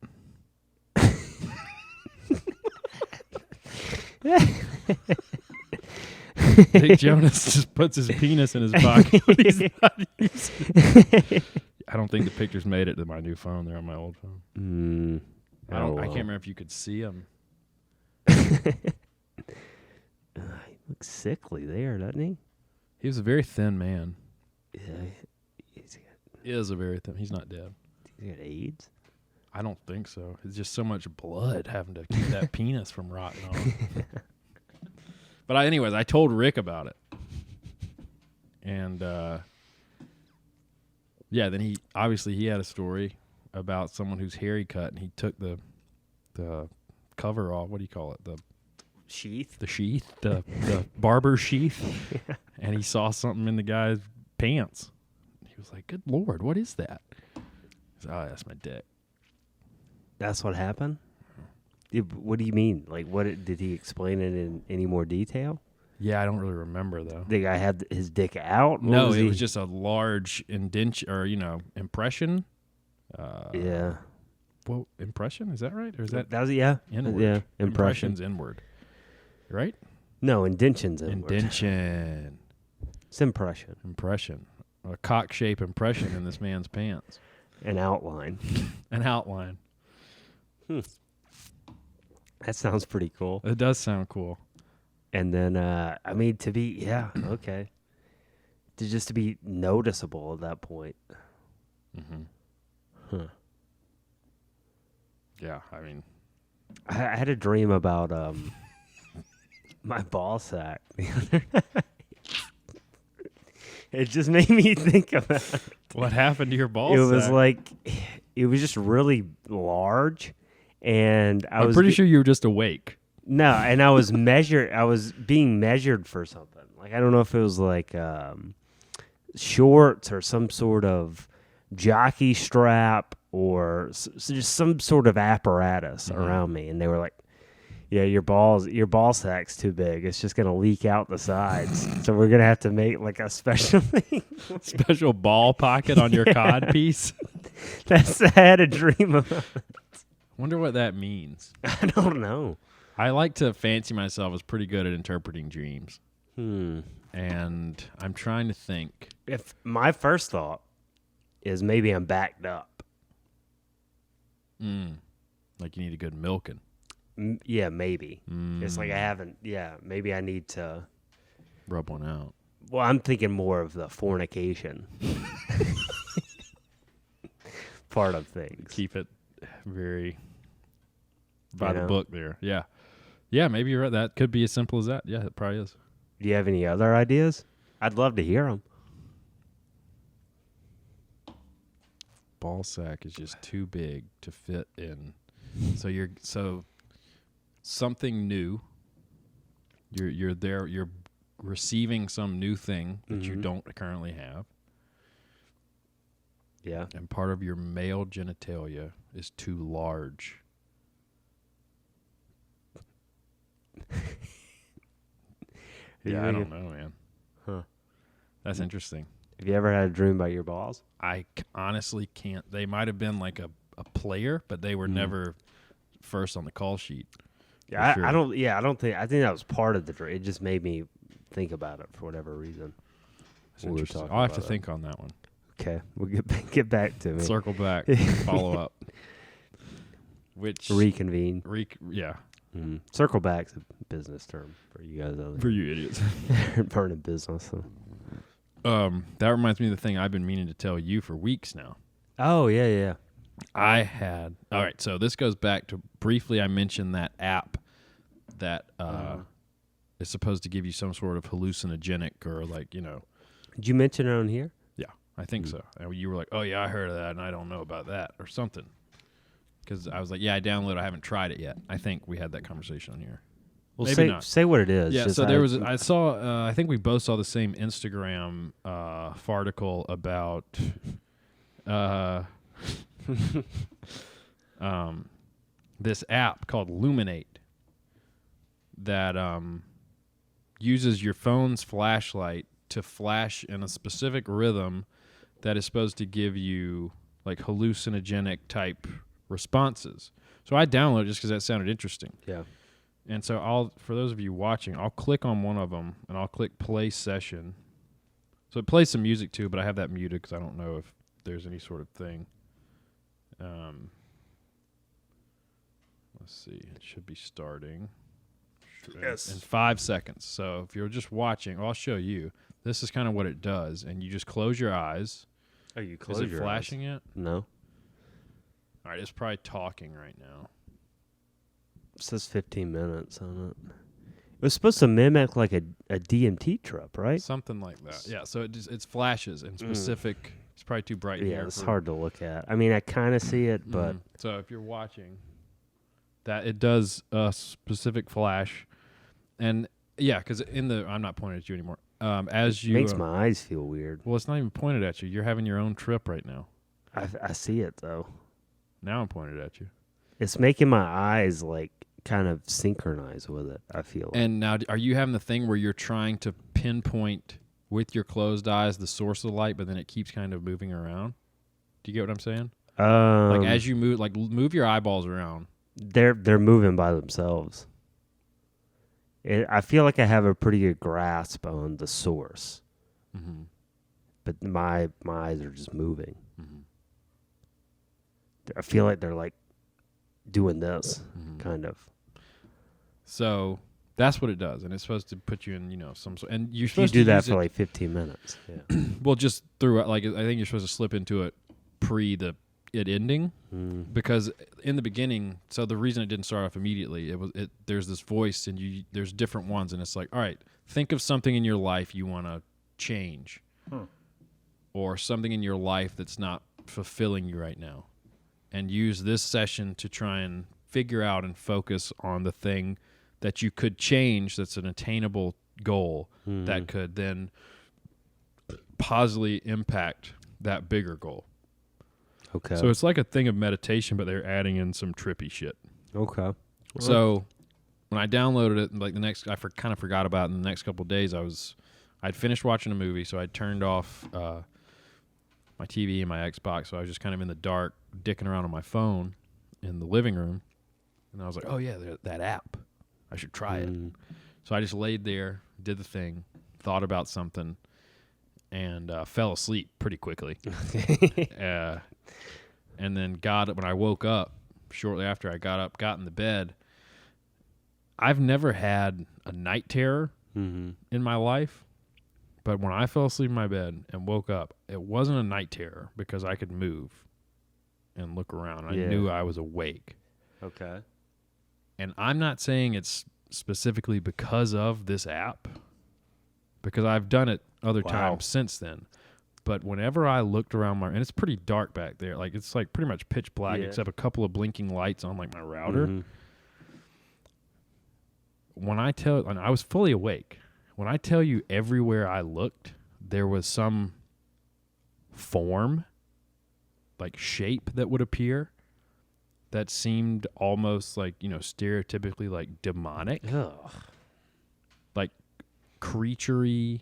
Nick Jonas just puts his penis in his pocket when he's not using it. I don't think the pictures made it to my new phone. They're on my old phone. I can't remember if you could see them. He looks sickly there, doesn't he? He was a very thin man. Yeah, he's He is a very thin. He's not dead. got AIDS. I don't think so. It's just so much blood having to keep that penis from rotting off. But anyways, I told Rick about it. And yeah, then he had a story about someone whose hair he cut, and he took the cover off. What do you call it? The Sheath. The sheath, the barber sheath. Yeah. And he saw something in the guy's pants. He was like, "Good Lord, what is that?" Oh, that's my dick. That's what happened? What do you mean? Like, did he explain it in any more detail? Yeah, I don't really remember though. The guy had his dick out? No, it was just a large indentation or impression. Yeah. Well, impression, is that right? Or is that was yeah. inward? Yeah, Impression's inward. Right? No, indention's inward. Indention. It's impression. Impression. A cock-shaped impression in this man's pants. An outline. An outline. That sounds pretty cool. It does sound cool. And then, okay. To be noticeable at that point. Mm-hmm. Huh. Yeah, I mean. I had a dream about my ball sack the other night. It just made me think about it. What happened to your ball It was sack? like, it was just really large. And I'm pretty sure you were just awake. No, and I was being measured for something. Like, I don't know if it was like shorts or some sort of jockey strap or just some sort of apparatus around me. And they were like, yeah, your ball sack's too big. It's just going to leak out the sides. So we're going to have to make like a special thing. Special ball pocket on your cod piece. I had a dream about it. Wonder what that means. I don't know. I like to fancy myself as pretty good at interpreting dreams. And I'm trying to think. if my first thought is maybe I'm backed up. Like you need a good milking. Yeah, maybe. It's like I haven't. Yeah, maybe I need to. Rub one out. Well, I'm thinking more of the fornication part of things. Keep it very by the book there. Yeah. Yeah, maybe you're right. That could be as simple as that. Yeah, it probably is. Do you have any other ideas? I'd love to hear them. Ball sack is just too big to fit in. So something new. You're there. You're receiving some new thing that you don't currently have. Yeah. And part of your male genitalia is too large. Yeah, I don't know, man. Huh. That's interesting. Have you ever had a dream about your balls? I honestly can't. They might have been like a player, but they were never first on the call sheet. Yeah, sure. I don't. Yeah, I don't think. I think that was part of the dream. It just made me think about it for whatever reason. That's interesting. I'll have to think on that one. Okay, we'll get back to me. Circle back, follow up. Which Reconvene. Yeah. Circle back's a business term for you guys out For there. you idiots. Burning business. So. That reminds me of the thing I've been meaning to tell you for weeks now. Oh yeah. All right, so this goes back to briefly I mentioned that app that is supposed to give you some sort of hallucinogenic or Did you mention it on here? Yeah, I think so. And you were like, oh yeah, I heard of that and I don't know about that or something. Because I was like, yeah, I downloaded it. I haven't tried it yet. I think we had that conversation on here. Well, Maybe not. Say what it is. Yeah, so there was. I saw. I think we both saw the same Instagram farticle about this app called Luminate that uses your phone's flashlight to flash in a specific rhythm that is supposed to give you like hallucinogenic type responses. So I downloaded it just because that sounded interesting. Yeah. And so for those of you watching, I'll click on one of them and I'll click play session. So it plays some music too, but I have that muted because I don't know if there's any sort of thing. Let's see. It should be starting in 5 seconds. So if you're just watching, I'll show you. This is kind of what it does. And you just close your eyes. Oh, you close Is it your flashing eyes? yet? No. All right, it's probably talking right now. It says 15 minutes on it. It was supposed to mimic like a DMT trip, right? Something like that. Yeah, so it's flashes and specific. It's probably too bright here. Yeah, it's hard to look at. I mean, I kind of see it, but So if you're watching, that it does a specific flash, and yeah, because I'm not pointing at you anymore. As you makes my eyes feel weird. well, it's not even pointed at you. You're having your own trip right now. I see it though. Now I'm pointed at you. It's making my eyes like kind of synchronize with it, I feel like. And now, are you having the thing where you're trying to pinpoint with your closed eyes the source of the light, but then it keeps kind of moving around? Do you get what I'm saying? Like as you move, like move your eyeballs around. They're moving by themselves. I feel like I have a pretty good grasp on the source, but my eyes are just moving. I feel like they're like doing this, kind of. So that's what it does, and it's supposed to put you in, some sort. And you're You supposed do to that use for it, like 15 minutes. Yeah. well, just through like I think you're supposed to slip into it pre it ending, because in the beginning. So the reason it didn't start off immediately, there's this voice, and there's different ones, and it's like, all right, think of something in your life you want to change, or something in your life that's not fulfilling you right now, and use this session to try and figure out and focus on the thing that you could change that's an attainable goal that could then positively impact that bigger goal. Okay. So it's like a thing of meditation, but they're adding in some trippy shit. Okay. So when I downloaded it, like I kind of forgot about it. In the next couple of days, I'd finished watching a movie, so I'd turned off my TV and my Xbox, so I was just kind of in the dark, dicking around on my phone in the living room, and I was like, oh yeah, that app. I should try it. So I just laid there, did the thing, thought about something, and fell asleep pretty quickly. And then when I woke up, shortly after I got in the bed, I've never had a night terror in my life, but when I fell asleep in my bed and woke up, it wasn't a night terror because I could move and look around. I knew I was awake. Okay. And I'm not saying it's specifically because of this app, because I've done it other times since then. But whenever I looked around and it's pretty dark back there, like it's like pretty much pitch black except a couple of blinking lights on like my router. And I was fully awake. When I tell you everywhere I looked, there was some form, like shape that would appear that seemed almost like, stereotypically like demonic. Ugh. Like creaturey.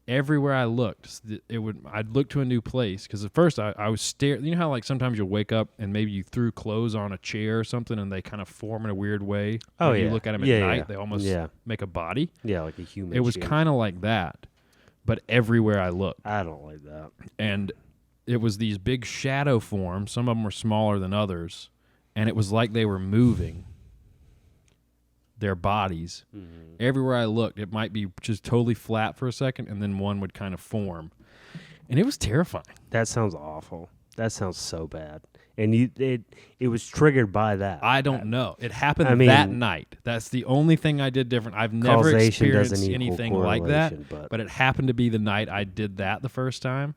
Everywhere I looked, I'd look to a new place, because at first I was staring. You know how like sometimes you'll wake up and maybe you threw clothes on a chair or something and they kind of form in a weird way. Oh, when yeah. You look at them at night, they almost make a body. Yeah, like a human. It was shape. kind of like that, but everywhere I looked. I don't like that. And it was these big shadow forms. Some of them were smaller than others, and it was like they were moving their bodies. Everywhere I looked, it might be just totally flat for a second, and then one would kind of form. And it was terrifying. That sounds awful. That sounds so bad. And it was triggered by that. I don't know. It happened that night. That's the only thing I did different. I've never Causation experienced doesn't equal anything like that, correlation, but it happened to be the night I did that the first time.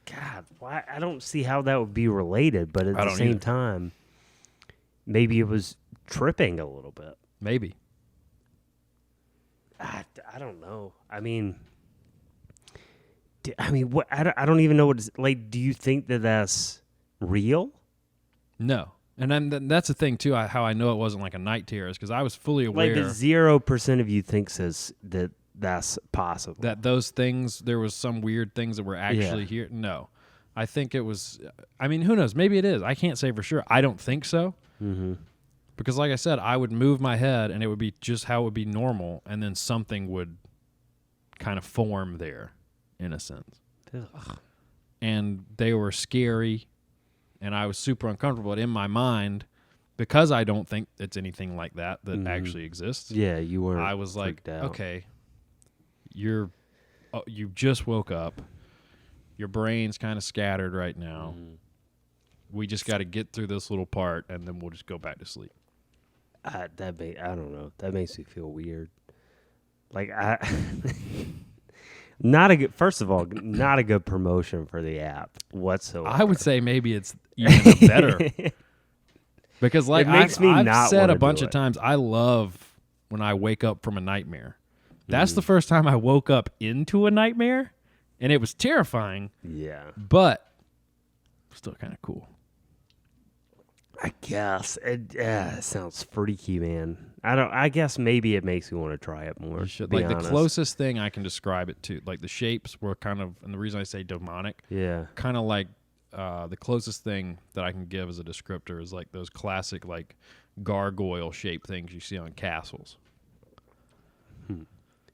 God, why? I don't see how that would be related, but at I the don't same either. time, maybe it was tripping a little bit. Maybe. I don't know. I mean, what? I don't even know what it's like. Do you think that that's real? No. And then that's the thing, too, how I know it wasn't like a night terror, is because I was fully aware. Like 0% of you thinks that that's possible. That those things, there was some weird things that were actually here. No. I think it was, I mean, who knows? Maybe it is. I can't say for sure. I don't think so. Because like I said, I would move my head and it would be just how it would be normal, and then something would kind of form there, in a sense. Ugh. And they were scary, and I was super uncomfortable. But in my mind, because I don't think it's anything like that actually exists. Yeah, you weren't. I was like, freaked out. okay, you just woke up. Your brain's kind of scattered right now. We just got to get through this little part, and then we'll just go back to sleep. I don't know. That makes me feel weird. Like not a good. First of all, not a good promotion for the app whatsoever. I would say maybe it's even better. Because like It makes me I've not said wanna a bunch do of it. times, I love when I wake up from a nightmare. That's the first time I woke up into a nightmare, and it was terrifying. Yeah. But Still kind of cool. I guess it sounds freaky, man. I guess maybe it makes me want to try it more. You should. to be Like, the honest. closest thing I can describe it to, like, the shapes were kind of, and the reason I say demonic, Yeah. kind of like the closest thing that I can give as a descriptor is like those classic, like, gargoyle shaped things you see on castles.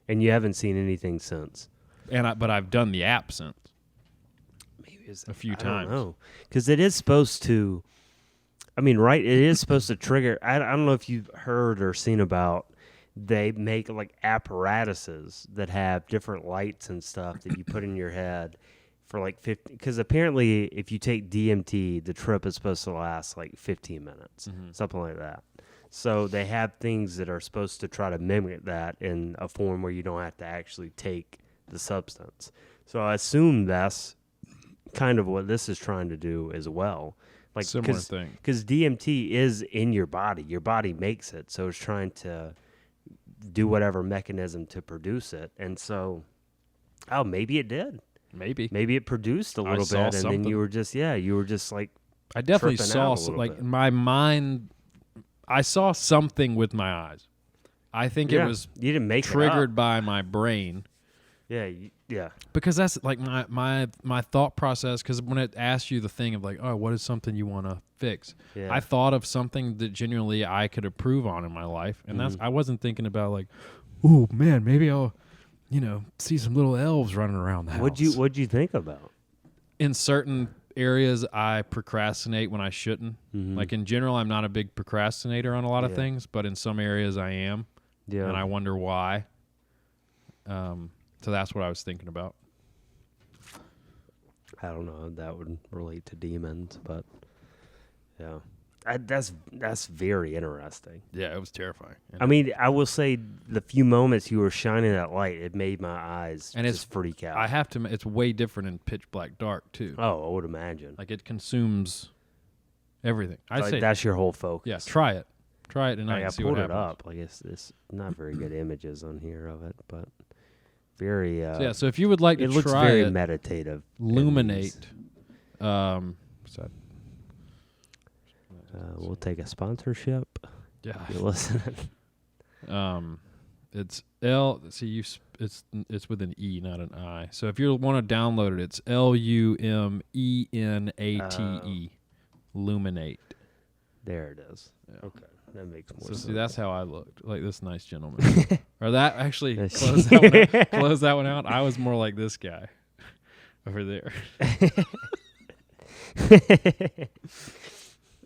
And you haven't seen anything since. But I've done the app since. Maybe it's A few I times. don't know. Because it is supposed to. I mean, right? It is supposed to trigger. I don't know if you've heard or seen about. They make like apparatuses that have different lights and stuff that you put in your head for like 50. Because apparently, if you take DMT, the trip is supposed to last like 15 minutes, something like that. So they have things that are supposed to try to mimic that in a form where you don't have to actually take the substance. So I assume that's kind of what this is trying to do as well. Like Similar thing. Because DMT is in your body. Your body makes it. So it's trying to do whatever mechanism to produce it. And so, maybe it did. Maybe. Maybe it produced a I little saw bit. And then something. you were just like, I definitely tripping saw, out a little like, bit. my mind, I saw something with my eyes. I think it was you didn't make triggered it up. by my brain. Yeah, yeah. Because that's like my thought process. Because when it asks you the thing of like, oh, what is something you want to fix? Yeah. I thought of something that genuinely I could improve on in my life, and that's I wasn't thinking about like, oh man, maybe I'll, see some little elves running around the house. What'd you think about? In certain areas, I procrastinate when I shouldn't. Like in general, I'm not a big procrastinator on a lot of things, but in some areas I am, Yeah. and I wonder why. So that's what I was thinking about. I don't know if that would relate to demons, but yeah, that's very interesting. Yeah, it was terrifying. And I mean, I will say the few moments you were shining that light, it made my eyes And just freak out. I have to. It's way different in pitch black dark too. I would imagine. Like it consumes everything. I Like, say, that's your whole focus. yeah, try it. Try it tonight I and see pulled what it happens. up. Like it's not very good images on here of it, but very. So if you would like to it looks try very it, meditative. Luminate. What's that? We'll take a sponsorship. Yeah. You listening? It's it's with an E, not an I. So if you want to download it, it's LUMENATE. Luminate. There it is. Yeah. Okay, that makes more So sense. see, that's how I looked, like this nice gentleman. Or that actually That's- close that one out. Close that one out. I was more like this guy over there.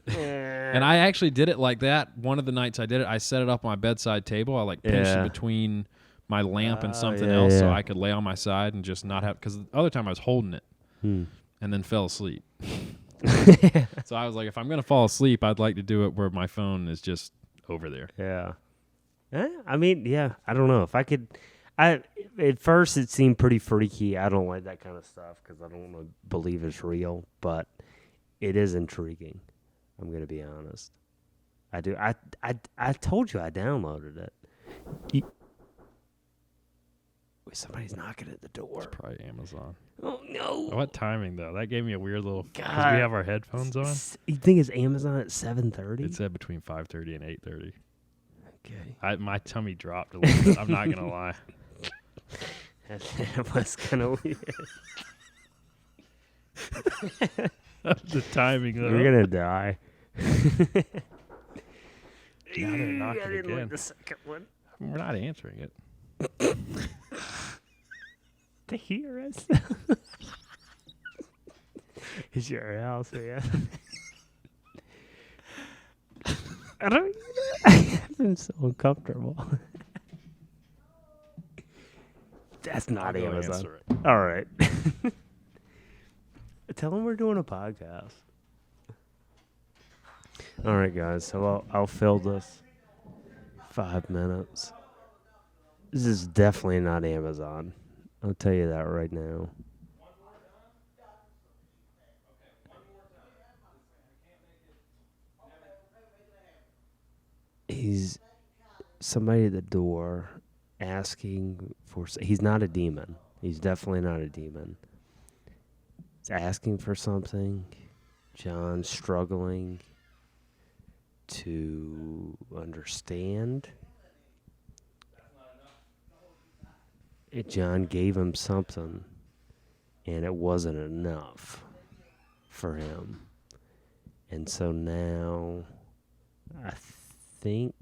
And I actually did it like that. One of the nights I did it, I set it up on my bedside table. I like pinched Yeah. it between my lamp and something yeah, else so yeah. I could lay on my side and just not have, because the other time I was holding it and then fell asleep. So I was like, if I'm going to fall asleep, I'd like to do it where my phone is just over there. Yeah. I mean, yeah, I don't know. If I could, at first it seemed pretty freaky. I don't like that kind of stuff because I don't believe it's real, but it is intriguing. I'm going to be honest. I do. I told you I downloaded it. Wait, somebody's knocking at the door. It's probably Amazon. Oh, no. What timing, though? That gave me a weird little, because God. we have our headphones on. You think it's Amazon at 7:30? It said between 5:30 and 8:30. Okay. My tummy dropped a little bit. I'm not going to lie. That was kind of weird. The timing, though. You're going to die. Now they're knocking I didn't again. like the second one. We're not answering it. To hear us. It's your house, man. I'm so uncomfortable. That's not I'll go Amazon. answer it. All right. Tell them we're doing a podcast. All right, guys. So I'll fill this 5 minutes. This is definitely not Amazon. I'll tell you that right now. He's somebody at the door asking for. He's not a demon. He's definitely not a demon. He's asking for something. John struggling to understand. John gave him something, and it wasn't enough for him. And so now, I think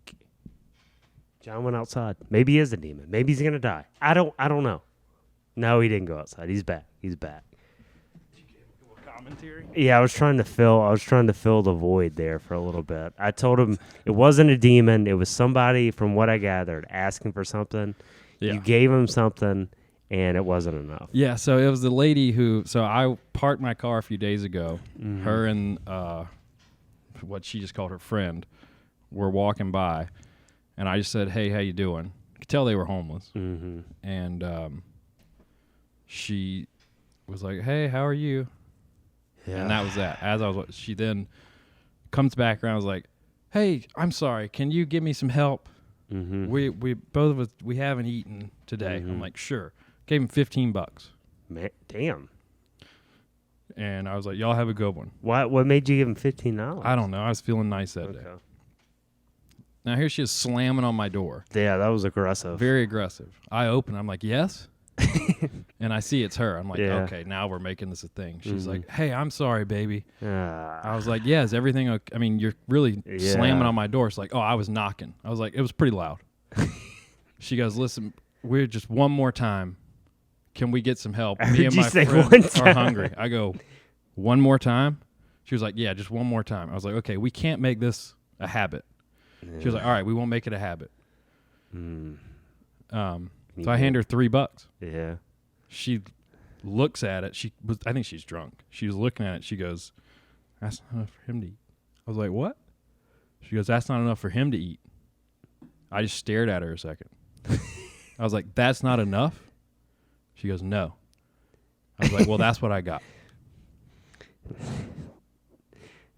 John went outside. Maybe he is a demon. Maybe he's gonna die. I don't know. No, he didn't go outside. He's back. Commentary. Yeah, I was trying to fill the void there for a little bit. I told him it wasn't a demon. It was somebody, from what I gathered, asking for something. Yeah. You gave him something, and it wasn't enough. Yeah, so it was the lady who. So I parked my car a few days ago. Mm-hmm. Her and what she just called her friend were walking by, and I just said, "Hey, how you doing?" I could tell they were homeless, Mm-hmm. and she was like, "Hey, how are you?" Yeah. And that was that. As I was, she then comes back around, and was like, "Hey, I'm sorry. Can you give me some help? Mm-hmm. We both of us, we haven't eaten today." Mhm. I'm like, "Sure." Gave him $15, Man, damn. and I was like, "Y'all have a good one." What made you give him $15? I don't know. I was feeling nice that day. Okay. Now here she is slamming on my door, Yeah, that was aggressive. very aggressive. I open. I'm like, "Yes," and I see it's her. I'm like, Yeah. "Okay, now we're making this a thing." She's Mhm. like, "Hey, I'm sorry, baby." I Ah, was like, "Yeah, is everything okay?" I mean, you're really Yeah. slamming on my door. It's like, "Oh, I was knocking." I was like, "It was pretty loud." She goes, "Listen, we're just one more time. Can we get some help? I Me heard and you my say friend one are time. hungry." I go, "One more time?" She was like, "Yeah, just one more time." I was like, "Okay, we can't make this a habit." She was like, "All right, we won't make it a habit." Mm, So I hand her $3. yeah. She looks at it. I think she's drunk. She was looking at it. She goes, "That's not enough for him to eat." I was like, "What?" She goes, "That's not enough for him to eat." I just stared at her a second. I was like, "That's not enough?" She goes, "No." I was like, "Well, that's what I got."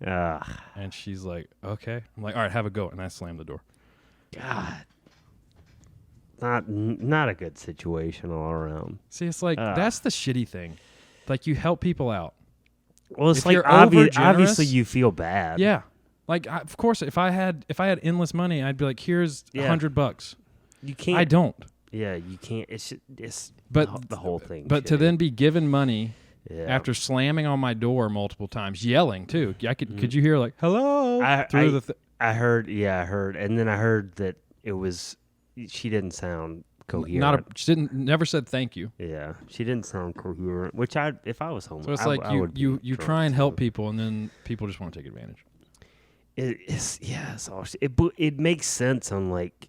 And she's like, "Okay." I'm like, "All right, have a go." And I slammed the door. God. Not a good situation all around. See, it's like, that's the shitty thing. Like, you help people out. Well, it's If like you're over-generous- obviously you feel bad. Yeah. Like, of course, if I had endless money, I'd be like, "Here's Yeah. $100. You can't. I don't. Yeah, you can't. It's But the whole thing. But to then be given money yeah. after slamming on my door multiple times, yelling too. Could you hear like "hello" through the? I heard, and then I heard that it was she didn't sound coherent. She never said thank you. Yeah, she didn't sound coherent. Which if I was home, So it's I like would be you drunk try and help too. people, and then people just want to take advantage. It's all it makes sense on like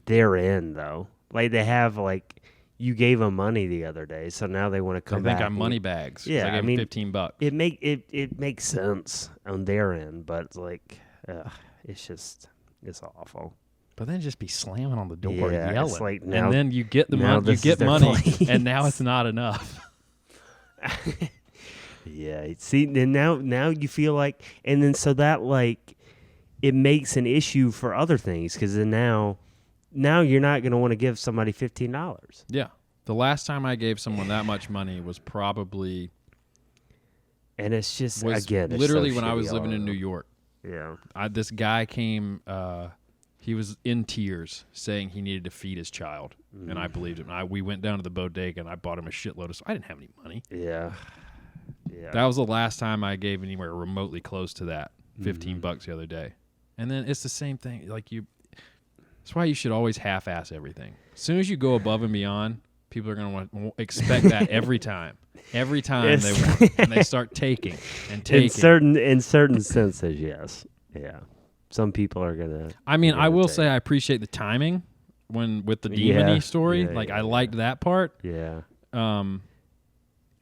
their end though. Like they have like you gave them money the other day, so now they want to come I think back. I'm money bags. 'Cause Yeah, I gave I mean, them $15. It makes sense on their end, but it's like it's awful. But then just be slamming on the door, Yeah, yelling, it's like now- and then you get the now money. You this is get their money, place. and now it's not enough. Yeah, see, then now you feel like, and then so that like it makes an issue for other things because then now you're not going to want to give somebody $15. Yeah. The last time I gave someone that much money was probably And it's just was again it's literally so when I was shitty living all in New around. York. Yeah. This guy came. He was in tears, saying he needed to feed his child, and I believed him. We went down to the bodega, and I bought him a shitload of. I didn't have any money. Yeah. Yeah. That was the last time I gave anywhere remotely close to that. $15 the other day, and then it's the same thing. Like you, that's why you should always half-ass everything. As soon as you go above and beyond, people are going to expect that every time. Every time they want, and they start taking and taking. in certain senses, yes. Yeah. Some people are gonna. I mean, I will take. say I appreciate the timing with the demon-y Yeah, story. yeah, Like yeah, I liked that part. Yeah. Um,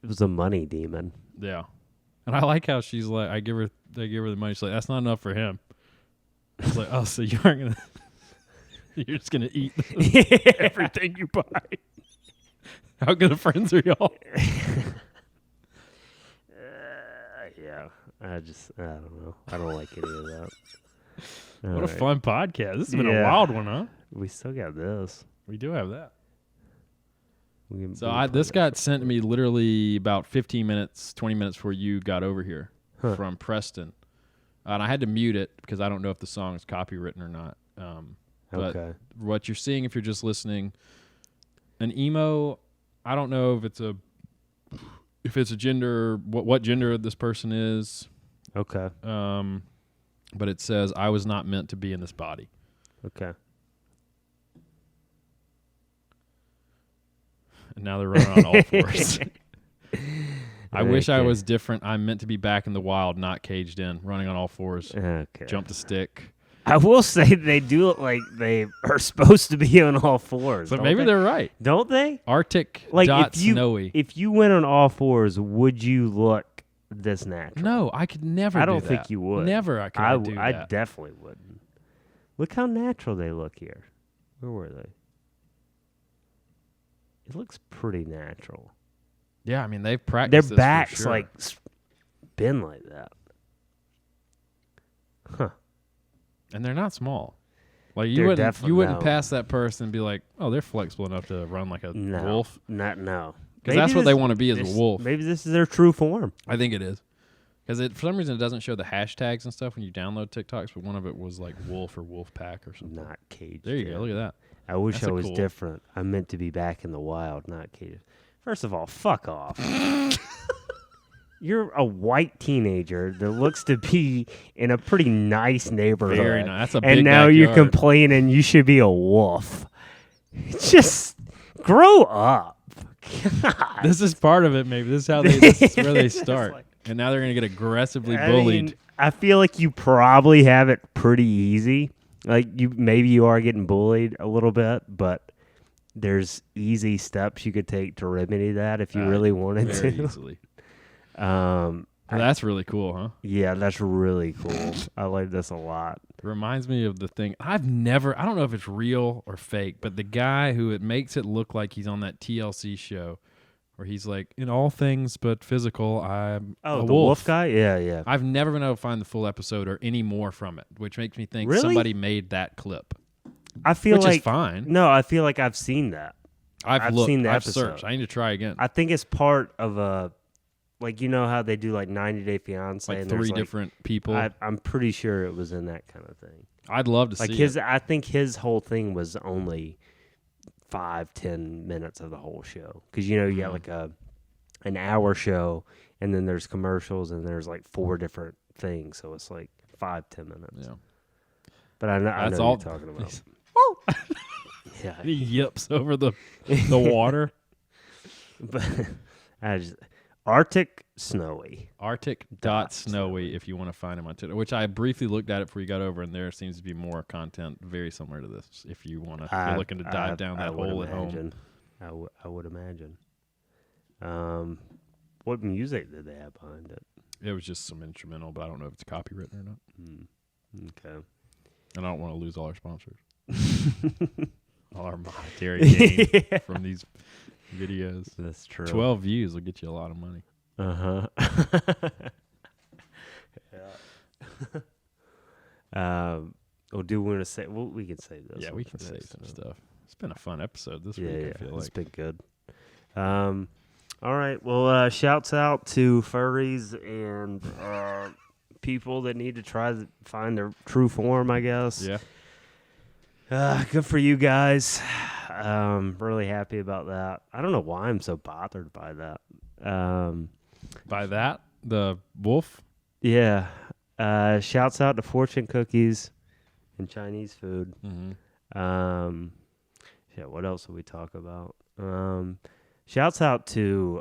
It was a money demon. yeah, and I like how she's like, they give her the money. She's like, "That's not enough for him." I was like, "Oh, so you aren't gonna, you're just gonna eat everything you buy." How good of friends are y'all? Yeah. I don't know. I don't like any of that. What a fun podcast. This has been a Yeah. wild one, huh? We still got this. We do have that. We can So put this it got up. sent to me literally about 15 minutes, 20 minutes before you got over here. from Preston. And I had to mute it because I don't know if the song is copywritten or not. But Okay. what you're seeing if you're just listening, an emo, I don't know if it's a gender, what gender this person is. Okay. But it says, I was not meant to be in this body. Okay. And now they're running on all fours. I wish I Okay. was different. I'm meant to be back in the wild, not caged in, running on all fours. Okay. Jump the stick. I will say they do look like they are supposed to be on all fours. So don't maybe they? they're right. Don't they? Arctic Like dot if you snowy. if you went on all fours, would you look this natural? No, I could never. I don't do think that. you would. Never. I could I do I that. definitely wouldn't. Look how natural they look here. Where were they? It looks pretty natural. Yeah, I mean they've Their practiced. this for backs sure. like spin like that. Huh. And they're not small. Like They're you wouldn't definitely- no. pass that person and be like, oh, they're flexible enough to run like a No. wolf. No. Because Maybe that's what they this- want to be as this- a wolf. Maybe this is their true form. I think it is. Because for some reason it doesn't show the hashtags and stuff when you download TikToks, but one of it was like wolf or wolf pack or something. Not caged. There you in. go. Look at that. I wish That's I a was cool- different. I meant to be back in the wild, not caged. First of all, fuck off. You're a white teenager that looks to be in a pretty nice neighborhood. Very nice. That's a and big now you're backyard. complaining you should be a wolf. Just grow up. God. This is part of it, maybe. This is how this is where they It's start. like- And now they're going to get aggressively I bullied. mean, I feel like you probably have it pretty easy. Like maybe you are getting bullied a little bit, but there's easy steps you could take to remedy that if you really wanted very to. easily. Um, Well, that's really cool, huh? yeah, that's really cool. I like this a lot. It reminds me of the thing. I don't know if it's real or fake, but the guy who it makes it look like he's on that TLC show where he's like, in all things but physical, I'm Oh, a the wolf. wolf guy? Yeah, yeah. I've never been able to find the full episode or any more from it, which makes me think Really? somebody made that clip, I feel which like is fine. No, I feel like I've seen that. I've I've looked, seen the I've episode. searched. I need to try again. I think it's part of a, like, you know how they do like 90 Day Fiance, Like and three there's, like, different people. I'm pretty sure it was in that kind of thing. I'd love to Like see his, it. I think his whole thing was only 5-10 minutes of the whole show, because you know you got like an hour show, and then there's commercials, and there's like 4 different things, so it's like 5-10 minutes. Yeah. But I know That's what all. you're talking about. Yeah, He yips over the water. but I just Arctic Snowy. Arctic dot snowy if you want to find him on Twitter, which I briefly looked at it before you got over, and there seems to be more content very similar to this. If you want to, if you're looking to dive down that would hole at home. imagine. I would imagine. What music did they have behind it? It was just some instrumental, but I don't know if it's copywritten or not. Okay. And I don't want to lose all our sponsors, all our monetary gain from these videos. That's true. 12 views will get you a lot of money. Well, do we want to say? Well, we can save this. Yeah, one we for can save next some time. stuff. It's been a fun episode this Yeah, week. yeah, I feel it's like. been good. All right. Well, shouts out to furries and people that need to try to find their true form, I guess. Yeah. Good for you guys. Really happy about that. I don't know why I'm so bothered by that. By that, the wolf. Yeah. Shouts out to Fortune Cookies and Chinese food. Mm-hmm. Yeah, what else will we talk about? Shouts out to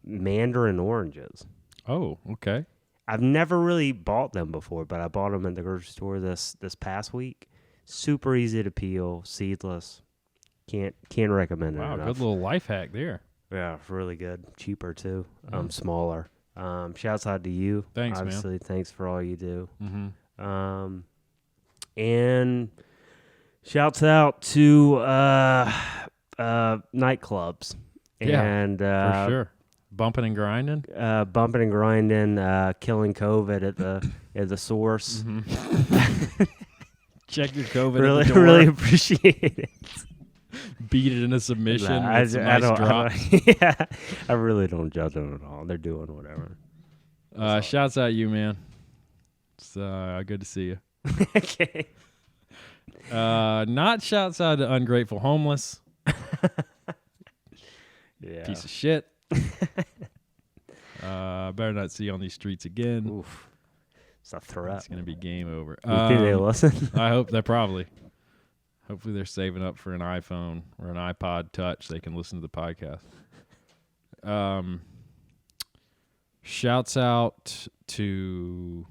mandarin oranges. Oh, okay. I've never really bought them before, but I bought them at the grocery store this past week. Super easy to peel, seedless. Can't recommend it Wow, enough. good little life hack there. Yeah, really good. Cheaper too. Smaller. Shouts out to you. Thanks, man. Obviously, thanks for all you do. Mm-hmm. And shouts out to nightclubs. Yeah, And For sure. Bumping and grinding. bumping and grinding, killing COVID at the source. Check your COVID Really, at the door. really appreciate it. Beat it in a submission Nah, with some nice drops. yeah, I really don't judge them at all. They're doing whatever. Shouts out you, man. It's good to see you. Okay. Not shouts out to ungrateful homeless. Yeah. Piece of shit. Better not see you on these streets again. Oof. It's a threat. It's gonna be game over. You think they listen? I hope they're probably. Hopefully they're saving up for an iPhone or an iPod Touch. They can listen to the podcast. Shouts out to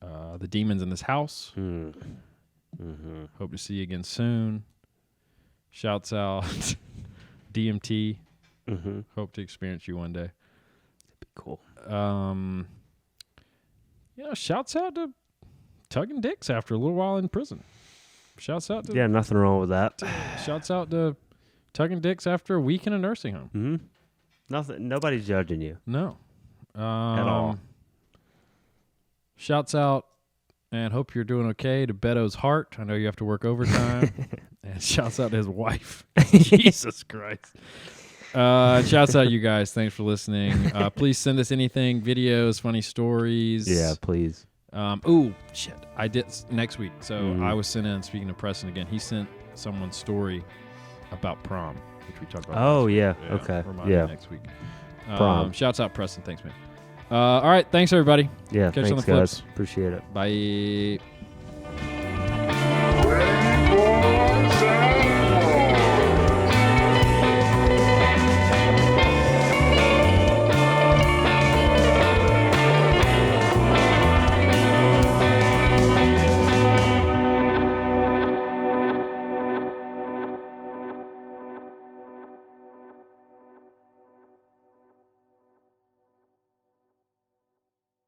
the demons in this house. Mm-hmm. Hope to see you again soon. Shouts out DMT. Mm-hmm. Hope to experience you one day. Cool. Shouts out to tugging dicks after a little while in prison. Shouts out to Yeah, nothing wrong with that. Shouts out to tugging dicks after a week in a nursing home. Mm-hmm. Nothing. Nobody's judging you No. at all. Shouts out and hope you're doing okay to Beto's heart. I know you have to work overtime. And shouts out to his wife. Jesus Christ. Shouts out you guys. Thanks for listening. Please send us anything, videos, funny stories. Yeah, please. Ooh, shit. I did next week. So I was sent in, speaking of Preston again, he sent someone's story about prom, which we talked about. Oh, last week. yeah. Okay. Remind me Yeah. next week. Prom. Shouts out Preston. Thanks, man. All right. Thanks, everybody. Yeah, Catch you on thanks, the guys. flips. Appreciate it. Bye.